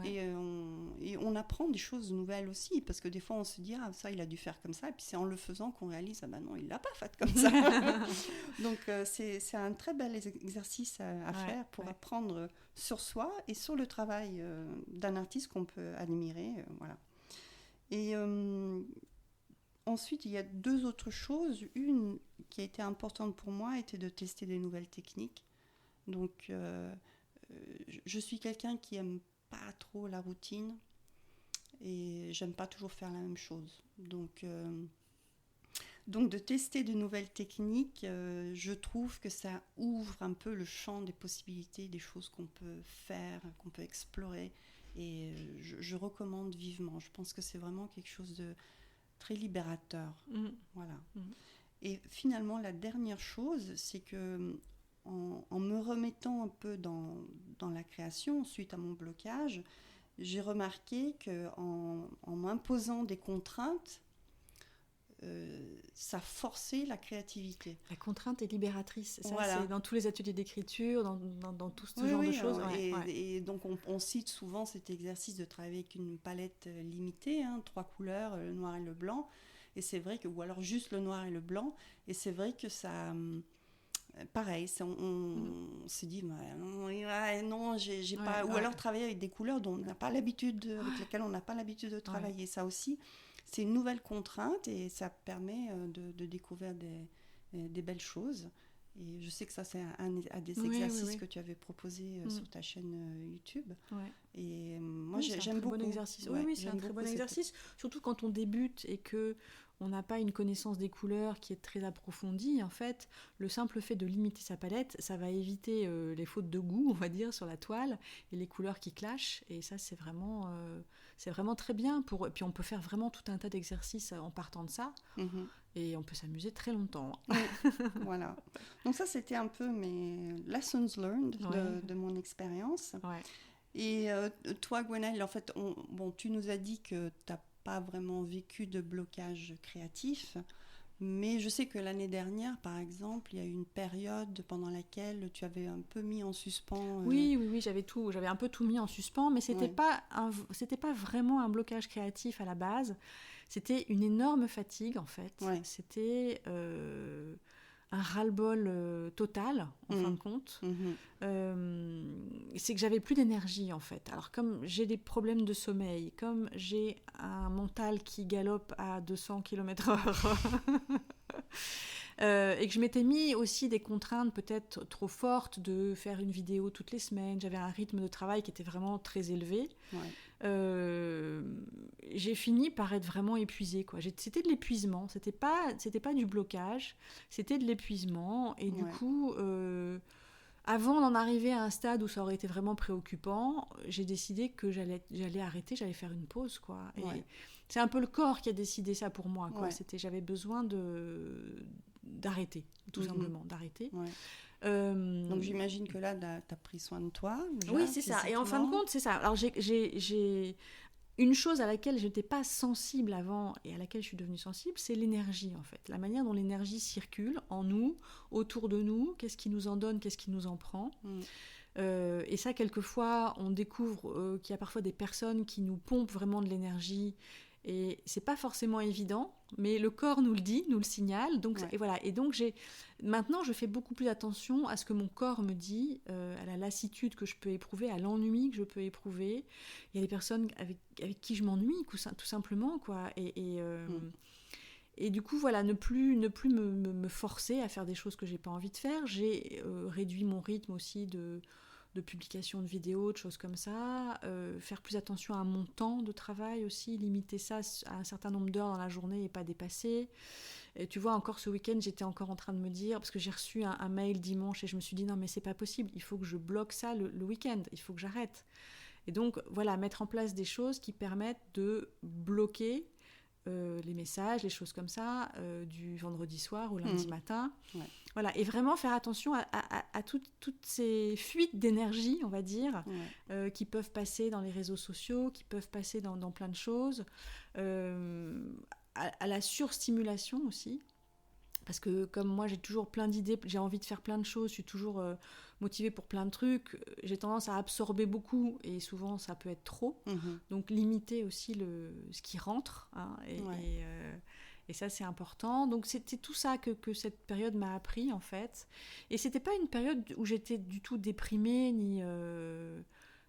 Et on apprend des choses nouvelles aussi, parce que des fois on se dit ça il a dû faire comme ça, et puis c'est en le faisant qu'on réalise non, il l'a pas fait comme ça. Donc c'est un très bel exercice à faire pour apprendre sur soi et sur le travail d'un artiste qu'on peut admirer. Voilà. Et ensuite, il y a deux autres choses. Une qui a été importante pour moi était de tester des nouvelles techniques. Donc, je suis quelqu'un qui aime pas trop la routine et j'aime pas toujours faire la même chose. Donc de tester de nouvelles techniques, je trouve que ça ouvre un peu le champ des possibilités, des choses qu'on peut faire, qu'on peut explorer. Et je recommande vivement. Je pense que c'est vraiment quelque chose de très libérateur. Voilà. Et finalement, la dernière chose, c'est que en me remettant un peu dans la création, suite à mon blocage, j'ai remarqué qu'en m'imposant des contraintes, ça forçait la créativité. La contrainte est libératrice. Ça, voilà. C'est dans tous les ateliers d'écriture, dans tout ce genre de choses. Et donc, on cite souvent cet exercice de travailler avec une palette limitée, 3 couleurs, le noir et le blanc. Et c'est vrai que, ou alors juste le noir et le blanc. Et c'est vrai que ça pareil, on se dit non, j'ai pas, ou alors travailler avec des couleurs dont on n'a pas l'habitude, avec lesquelles on n'a pas l'habitude de travailler. Ça aussi, c'est une nouvelle contrainte et ça permet de découvrir des belles choses. Et je sais que ça, c'est un des exercices que tu avais proposé sur ta chaîne YouTube. Et moi, j'aime beaucoup. Bon exercice. Oui, c'est un très bon exercice. Surtout quand on débute et que on n'a pas une connaissance des couleurs qui est très approfondie. En fait, le simple fait de limiter sa palette, ça va éviter les fautes de goût, on va dire, sur la toile et les couleurs qui clashent. Et ça, c'est vraiment très bien. Et puis, on peut faire vraiment tout un tas d'exercices en partant de ça. Et on peut s'amuser très longtemps. Voilà. Donc ça, c'était un peu mes lessons learned de mon expérience. Et toi, Gwenaëlle, en fait, tu nous as dit que tu n'as pas vraiment vécu de blocage créatif, mais je sais que l'année dernière, par exemple, il y a eu une période pendant laquelle tu avais un peu mis en suspens. Oui, j'avais un peu tout mis en suspens, mais c'était pas vraiment un blocage créatif à la base. C'était une énorme fatigue, en fait. C'était un ras-le-bol total, en fin de compte. C'est que j'avais plus d'énergie, en fait. Alors, comme j'ai des problèmes de sommeil, comme j'ai un mental qui galope à 200 km/h, et que je m'étais mis aussi des contraintes peut-être trop fortes de faire une vidéo toutes les semaines. J'avais un rythme de travail qui était vraiment très élevé. J'ai fini par être vraiment épuisée, quoi. C'était de l'épuisement, c'était pas du blocage, c'était de l'épuisement. Et du coup, avant d'en arriver à un stade où ça aurait été vraiment préoccupant, j'ai décidé que j'allais arrêter, j'allais faire une pause, quoi. Et c'est un peu le corps qui a décidé ça pour moi, quoi. J'avais besoin d'arrêter, tout simplement, d'arrêter. Donc j'imagine que là, tu as pris soin de toi. Oui, c'est ça. Et en fin de compte, c'est ça. Alors j'ai une chose à laquelle je n'étais pas sensible avant et à laquelle je suis devenue sensible, c'est l'énergie, en fait. La manière dont l'énergie circule en nous, autour de nous, qu'est-ce qui nous en donne, qu'est-ce qui nous en prend. Et ça, quelquefois, on découvre qu'il y a parfois des personnes qui nous pompent vraiment de l'énergie. Et c'est pas forcément évident, mais le corps nous le dit, nous le signale. Donc, et voilà. Et donc, maintenant, je fais beaucoup plus attention à ce que mon corps me dit, à la lassitude que je peux éprouver, à l'ennui que je peux éprouver. Il y a des personnes avec qui je m'ennuie, tout simplement, quoi. Et du coup, voilà, ne plus me forcer à faire des choses que j'ai pas envie de faire. J'ai réduit mon rythme aussi de publication de vidéos, de choses comme ça, faire plus attention à mon temps de travail aussi, limiter ça à un certain nombre d'heures dans la journée et pas dépasser. Et tu vois, encore ce week-end, j'étais encore en train de me dire, parce que j'ai reçu un mail dimanche et je me suis dit non mais c'est pas possible, il faut que je bloque ça le week-end, il faut que j'arrête. Et donc voilà, mettre en place des choses qui permettent de bloquer les messages, les choses comme ça, du vendredi soir au lundi matin. Voilà, et vraiment faire attention à toutes ces fuites d'énergie, on va dire, qui peuvent passer dans les réseaux sociaux, qui peuvent passer dans plein de choses, à la surstimulation aussi. Parce que comme moi, j'ai toujours plein d'idées, j'ai envie de faire plein de choses, je suis toujours motivée pour plein de trucs, j'ai tendance à absorber beaucoup et souvent ça peut être trop. Donc limiter aussi ce qui rentre. Hein, et ça, c'est important. Donc c'était tout ça que cette période m'a appris, en fait. Et c'était pas une période où j'étais du tout déprimée,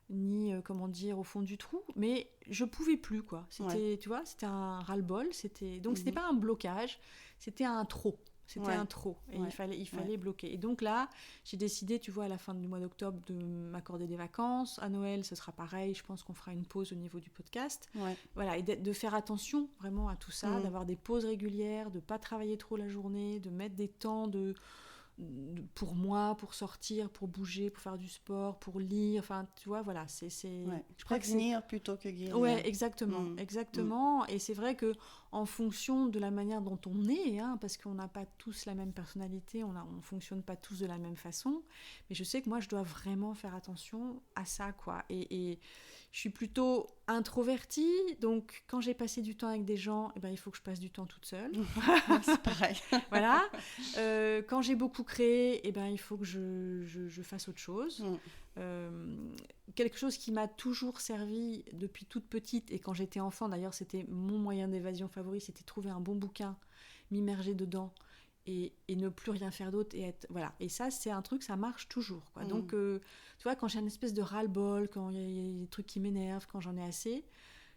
ni comment dire, au fond du trou, mais je pouvais plus, quoi. C'était, tu vois, c'était un ras-le-bol. Donc c'était pas un blocage, c'était un trop. C'était un trop et il fallait bloquer. Et donc là, j'ai décidé, tu vois, à la fin du mois d'octobre, de m'accorder des vacances. À Noël, ce sera pareil. Je pense qu'on fera une pause au niveau du podcast. Voilà, et de faire attention vraiment à tout ça, d'avoir des pauses régulières, de ne pas travailler trop la journée, de mettre des temps pour moi, pour sortir, pour bouger, pour faire du sport, pour lire, enfin, tu vois, voilà, je crois que prévenir plutôt que guérir. Ouais, exactement. Et c'est vrai que en fonction de la manière dont on est, hein, parce qu'on n'a pas tous la même personnalité, on fonctionne pas tous de la même façon, mais je sais que moi, je dois vraiment faire attention à ça, quoi. Et je suis plutôt introvertie, donc quand j'ai passé du temps avec des gens, il faut que je passe du temps toute seule. C'est pareil. Voilà. Quand j'ai beaucoup créé, il faut que je fasse autre chose. Quelque chose qui m'a toujours servi depuis toute petite, et quand j'étais enfant, d'ailleurs, c'était mon moyen d'évasion favori, c'était trouver un bon bouquin, m'immerger dedans et ne plus rien faire d'autre et être voilà. Et ça, c'est un truc, ça marche toujours, quoi. Donc tu vois, quand j'ai une espèce de ras-le-bol, quand il y a des trucs qui m'énervent, quand j'en ai assez,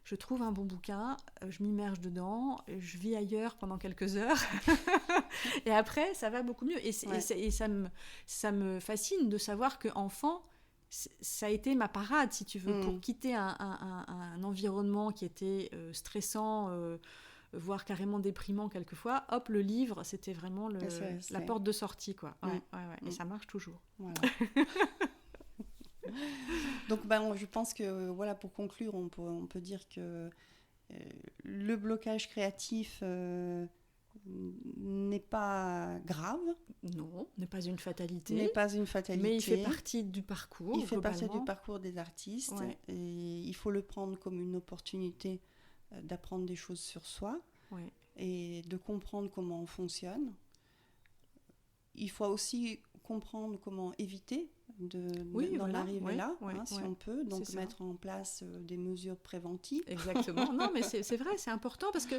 je trouve un bon bouquin, je m'immerge dedans, je vis ailleurs pendant quelques heures, et après, ça va beaucoup mieux. Et ça me fascine de savoir qu'enfant, ça a été ma parade, si tu veux, pour quitter un environnement qui était stressant, voire carrément déprimant quelquefois. Hop, le livre, c'était vraiment la porte de sortie, quoi. Ouais. Et ça marche toujours. Voilà. Donc, je pense que, voilà, pour conclure, on peut dire que le blocage créatif n'est pas grave. Non, n'est pas une fatalité. Mais il fait partie du parcours. Il fait partie du parcours des artistes. Ouais. Et il faut le prendre comme une opportunité d'apprendre des choses sur soi et de comprendre comment on fonctionne. Il faut aussi comprendre comment éviter d'en arriver là, si on peut. Donc mettre en place des mesures préventives. Exactement. Non, mais c'est vrai, c'est important parce que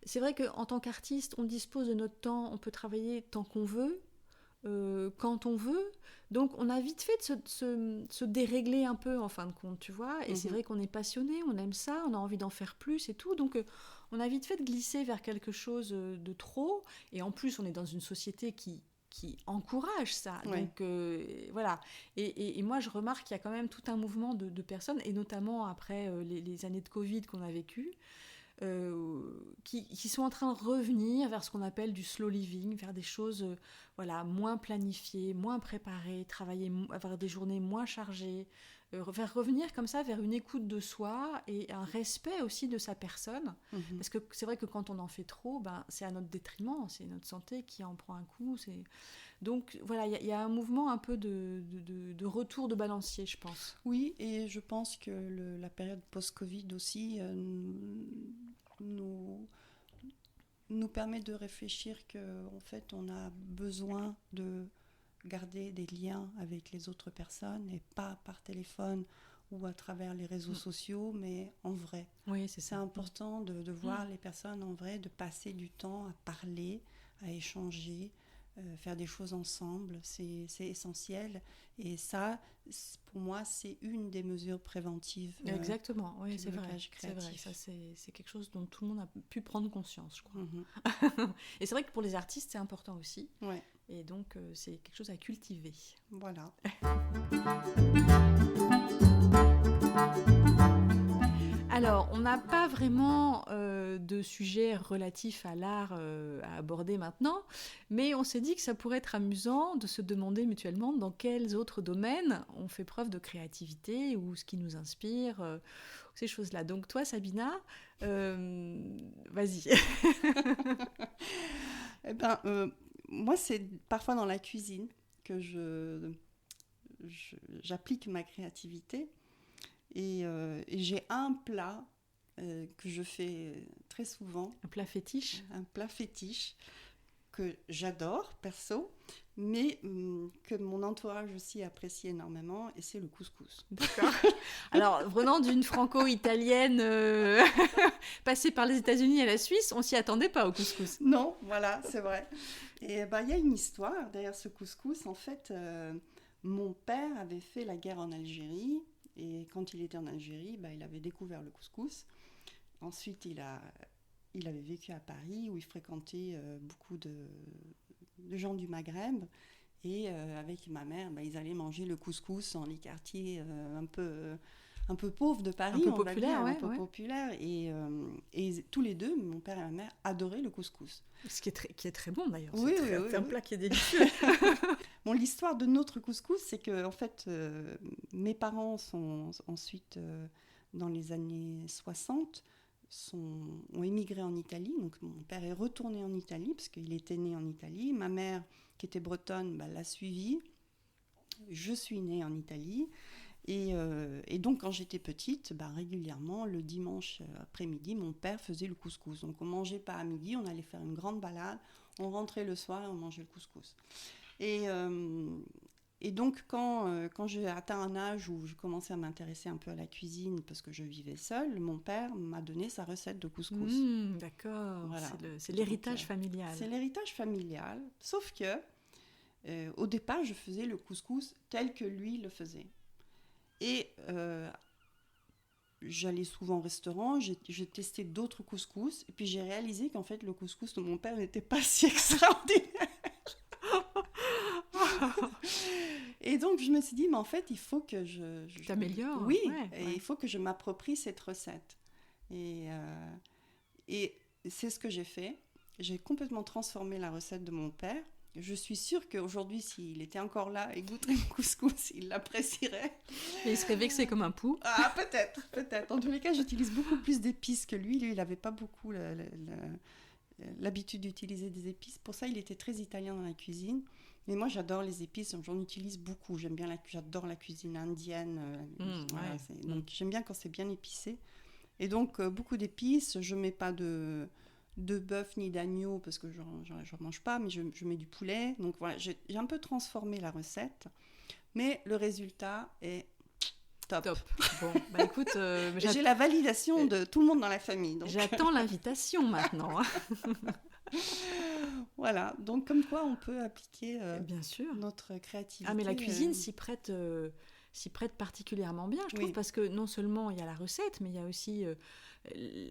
c'est vrai qu'en tant qu'artiste, on dispose de notre temps, on peut travailler tant qu'on veut, quand on veut. Donc on a vite fait de se dérégler un peu en fin de compte, tu vois. Et c'est vrai qu'on est passionné, on aime ça, on a envie d'en faire plus et tout. Donc on a vite fait de glisser vers quelque chose de trop. Et en plus, on est dans une société qui encourage ça. Ouais. Donc voilà. Et moi, je remarque qu'il y a quand même tout un mouvement de personnes, et notamment après les années de Covid qu'on a vécues, qui sont en train de revenir vers ce qu'on appelle du slow living, vers des choses moins planifiées, moins préparées, avoir des journées moins chargées, faire revenir comme ça vers une écoute de soi et un respect aussi de sa personne. Parce que c'est vrai que quand on en fait trop, c'est à notre détriment, c'est notre santé qui en prend un coup. Donc voilà, il y a un mouvement un peu de retour de balancier, je pense. Oui, et je pense que la période post-Covid aussi nous permet de réfléchir qu'en fait on a besoin de garder des liens avec les autres personnes, et pas par téléphone ou à travers les réseaux sociaux, mais en vrai. Oui, c'est important de voir les personnes en vrai, de passer du temps à parler, à échanger, faire des choses ensemble, c'est essentiel. Et ça, pour moi, c'est une des mesures préventives. Exactement, oui, c'est vrai. C'est vrai, ça c'est quelque chose dont tout le monde a pu prendre conscience, je crois. Et c'est vrai que pour les artistes, c'est important aussi. Ouais. Et donc, c'est quelque chose à cultiver. Voilà. Alors, on n'a pas vraiment de sujet relatif à l'art à aborder maintenant, mais on s'est dit que ça pourrait être amusant de se demander mutuellement dans quels autres domaines on fait preuve de créativité ou ce qui nous inspire, ces choses-là. Donc toi, Sabina, vas-y. Moi, c'est parfois dans la cuisine que j'applique ma créativité. Et j'ai un plat que je fais très souvent. Un plat fétiche ? Un plat fétiche que j'adore, perso, mais que mon entourage aussi apprécie énormément, et c'est le couscous. D'accord. Alors, venant d'une franco-italienne passée par les États-Unis et la Suisse, on s'y attendait pas au couscous. Non, voilà, c'est vrai. Et y a une histoire derrière ce couscous. En fait, mon père avait fait la guerre en Algérie. Et quand il était en Algérie, il avait découvert le couscous. Ensuite, il avait vécu à Paris, où il fréquentait beaucoup de gens du Maghreb. Et avec ma mère, ils allaient manger le couscous dans les quartiers un peu pauvres de Paris. Un peu populaire, un peu populaire. Et tous les deux, mon père et ma mère, adoraient le couscous. Ce qui est très bon d'ailleurs. Oui, c'est un plat qui est délicieux. Bon, l'histoire de notre couscous, c'est que en fait, mes parents sont ensuite, dans les années 60, ont émigré en Italie. Donc mon père est retourné en Italie parce qu'il était né en Italie. Ma mère, qui était bretonne, l'a suivi. Je suis née en Italie. Et donc, quand j'étais petite, régulièrement, le dimanche après-midi, mon père faisait le couscous. Donc, on ne mangeait pas à midi, on allait faire une grande balade, on rentrait le soir et on mangeait le couscous. Et Et donc, quand j'ai atteint un âge où je commençais à m'intéresser un peu à la cuisine, parce que je vivais seule, mon père m'a donné sa recette de couscous. D'accord, Voilà. c'est l'héritage familial. C'est l'héritage familial, sauf que au départ, je faisais le couscous tel que lui le faisait. Et j'allais souvent au restaurant, j'ai testé d'autres couscous, et puis j'ai réalisé qu'en fait, le couscous de mon père n'était pas si extraordinaire. Et donc, je me suis dit, mais en fait, il faut que je t'améliores. Oui, il faut que je m'approprie cette recette. Et c'est ce que j'ai fait. J'ai complètement transformé la recette de mon père. Je suis sûre qu'aujourd'hui, s'il était encore là et goûterait mon couscous, il l'apprécierait. Et il serait vexé comme un pou. Ah, peut-être. En tous les cas, j'utilise beaucoup plus d'épices que lui. Lui, il n'avait pas beaucoup l'habitude d'utiliser des épices. Pour ça, il était très italien dans la cuisine. Mais moi, j'adore les épices, donc j'en utilise beaucoup. J'adore la cuisine indienne. Donc, j'aime bien quand c'est bien épicé. Et donc, beaucoup d'épices. Je ne mets pas de bœuf ni d'agneau parce que je n'en mange pas, mais je mets du poulet. Donc, voilà, j'ai un peu transformé la recette. Mais le résultat est top. Bon, bah écoute... j'ai la validation de tout le monde dans la famille. Donc. J'attends l'invitation maintenant. Voilà, donc comme quoi on peut appliquer bien sûr. Notre créativité. Ah, mais la cuisine s'y prête particulièrement bien, je trouve, parce que non seulement il y a la recette, mais il y a aussi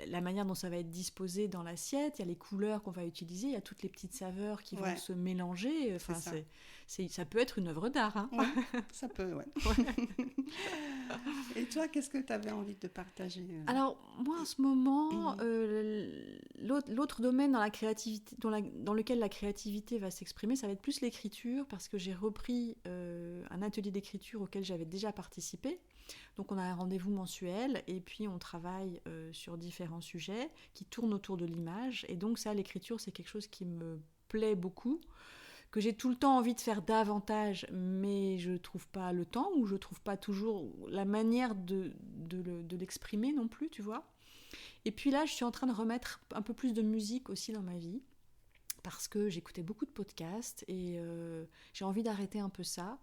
la manière dont ça va être disposé dans l'assiette, il y a les couleurs qu'on va utiliser, il y a toutes les petites saveurs qui vont se mélanger. Enfin, ça peut être une œuvre d'art. Hein. Ouais, ça peut, ouais. Et toi, qu'est-ce que tu avais envie de partager Alors, moi, en ce moment, l'autre domaine dans la créativité, dans lequel la créativité va s'exprimer, ça va être plus l'écriture, parce que j'ai repris un atelier d'écriture auquel j'avais déjà participé. Donc, on a un rendez-vous mensuel, et puis on travaille sur différents sujets qui tournent autour de l'image. Et donc, ça, l'écriture, c'est quelque chose qui me plaît beaucoup, que j'ai tout le temps envie de faire davantage, mais je ne trouve pas le temps, ou je ne trouve pas toujours la manière de l'exprimer non plus, tu vois. Et puis là, je suis en train de remettre un peu plus de musique aussi dans ma vie, parce que j'écoutais beaucoup de podcasts, et j'ai envie d'arrêter un peu ça.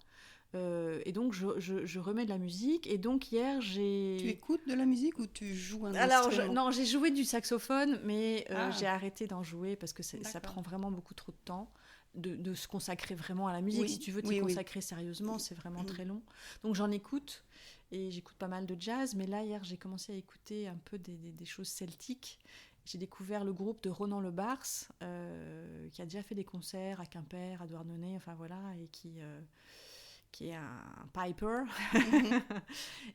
Et donc, je remets de la musique. Et donc, hier, j'ai... Tu écoutes de la musique ou tu joues un instrument ? Non, j'ai joué du saxophone, mais j'ai arrêté d'en jouer parce que ça prend vraiment beaucoup trop de temps. De se consacrer vraiment à la musique. Si tu veux t'y consacrer sérieusement, c'est vraiment très long. Donc j'en écoute, et j'écoute pas mal de jazz, mais là, hier, j'ai commencé à écouter un peu des choses celtiques. J'ai découvert le groupe de Ronan Le Bars, qui a déjà fait des concerts à Quimper, à Douarnenez, enfin voilà, et qui est un piper.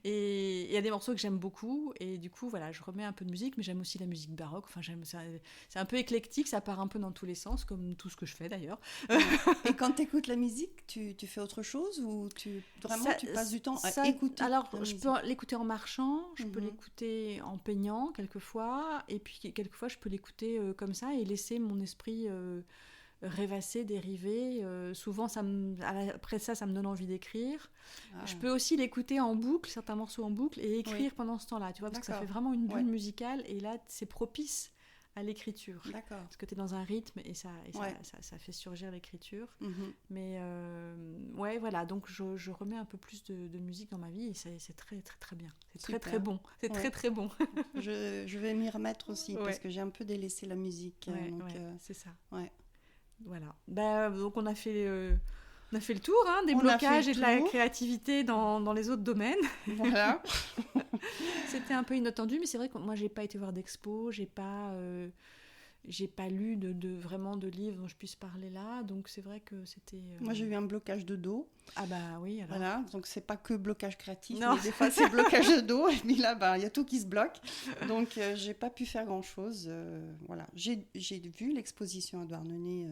Et il y a des morceaux que j'aime beaucoup, et du coup voilà, je remets un peu de musique, mais j'aime aussi la musique baroque. Enfin, c'est un peu éclectique, ça part un peu dans tous les sens, comme tout ce que je fais d'ailleurs. Et quand tu écoutes la musique, tu fais autre chose, ou tu passes du temps à écouter? Alors, je peux l'écouter en marchant, je peux l'écouter en peignant quelquefois, et puis quelquefois je peux l'écouter comme ça et laisser mon esprit rêvasser, dériver. Souvent, après ça me donne envie d'écrire. Je peux aussi l'écouter en boucle, certains morceaux en boucle, et écrire pendant ce temps-là, tu vois, parce que ça fait vraiment une bulle musicale, et là, c'est propice à l'écriture. D'accord. Parce que tu es dans un rythme, et ça fait surgir l'écriture. Mais ouais, voilà, donc je remets un peu plus de musique dans ma vie, et c'est très, très, très bien. C'est très, très bon. C'est très, très bon. Je vais m'y remettre aussi, parce que j'ai un peu délaissé la musique. C'est ça. Ouais. Voilà. Donc on a fait le tour des blocages et de la créativité dans les autres domaines. Voilà. C'était un peu inattendu, mais c'est vrai que moi j'ai pas été voir d'expo, j'ai pas lu vraiment de livres dont je puisse parler là, donc c'est vrai que c'était... Moi j'ai eu un blocage de dos. Ah bah oui, alors... Voilà, donc c'est pas que blocage créatif, mais des fois c'est blocage de dos, et puis là, il y a tout qui se bloque. Donc j'ai pas pu faire grand-chose. Voilà. J'ai vu l'exposition à Douarnenez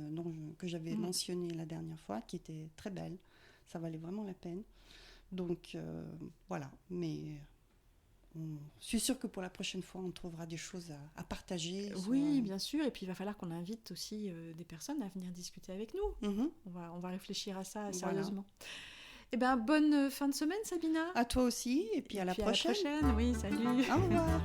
que j'avais mentionnée la dernière fois, qui était très belle. Ça valait vraiment la peine. Donc voilà, mais... Je suis sûre que pour la prochaine fois, on trouvera des choses à partager. Oui, bien sûr. Et puis, il va falloir qu'on invite aussi des personnes à venir discuter avec nous. On va réfléchir à ça sérieusement. Eh bien, bonne fin de semaine, Sabina. À toi aussi. Et puis à la prochaine. À la prochaine. Oui, salut. Au revoir.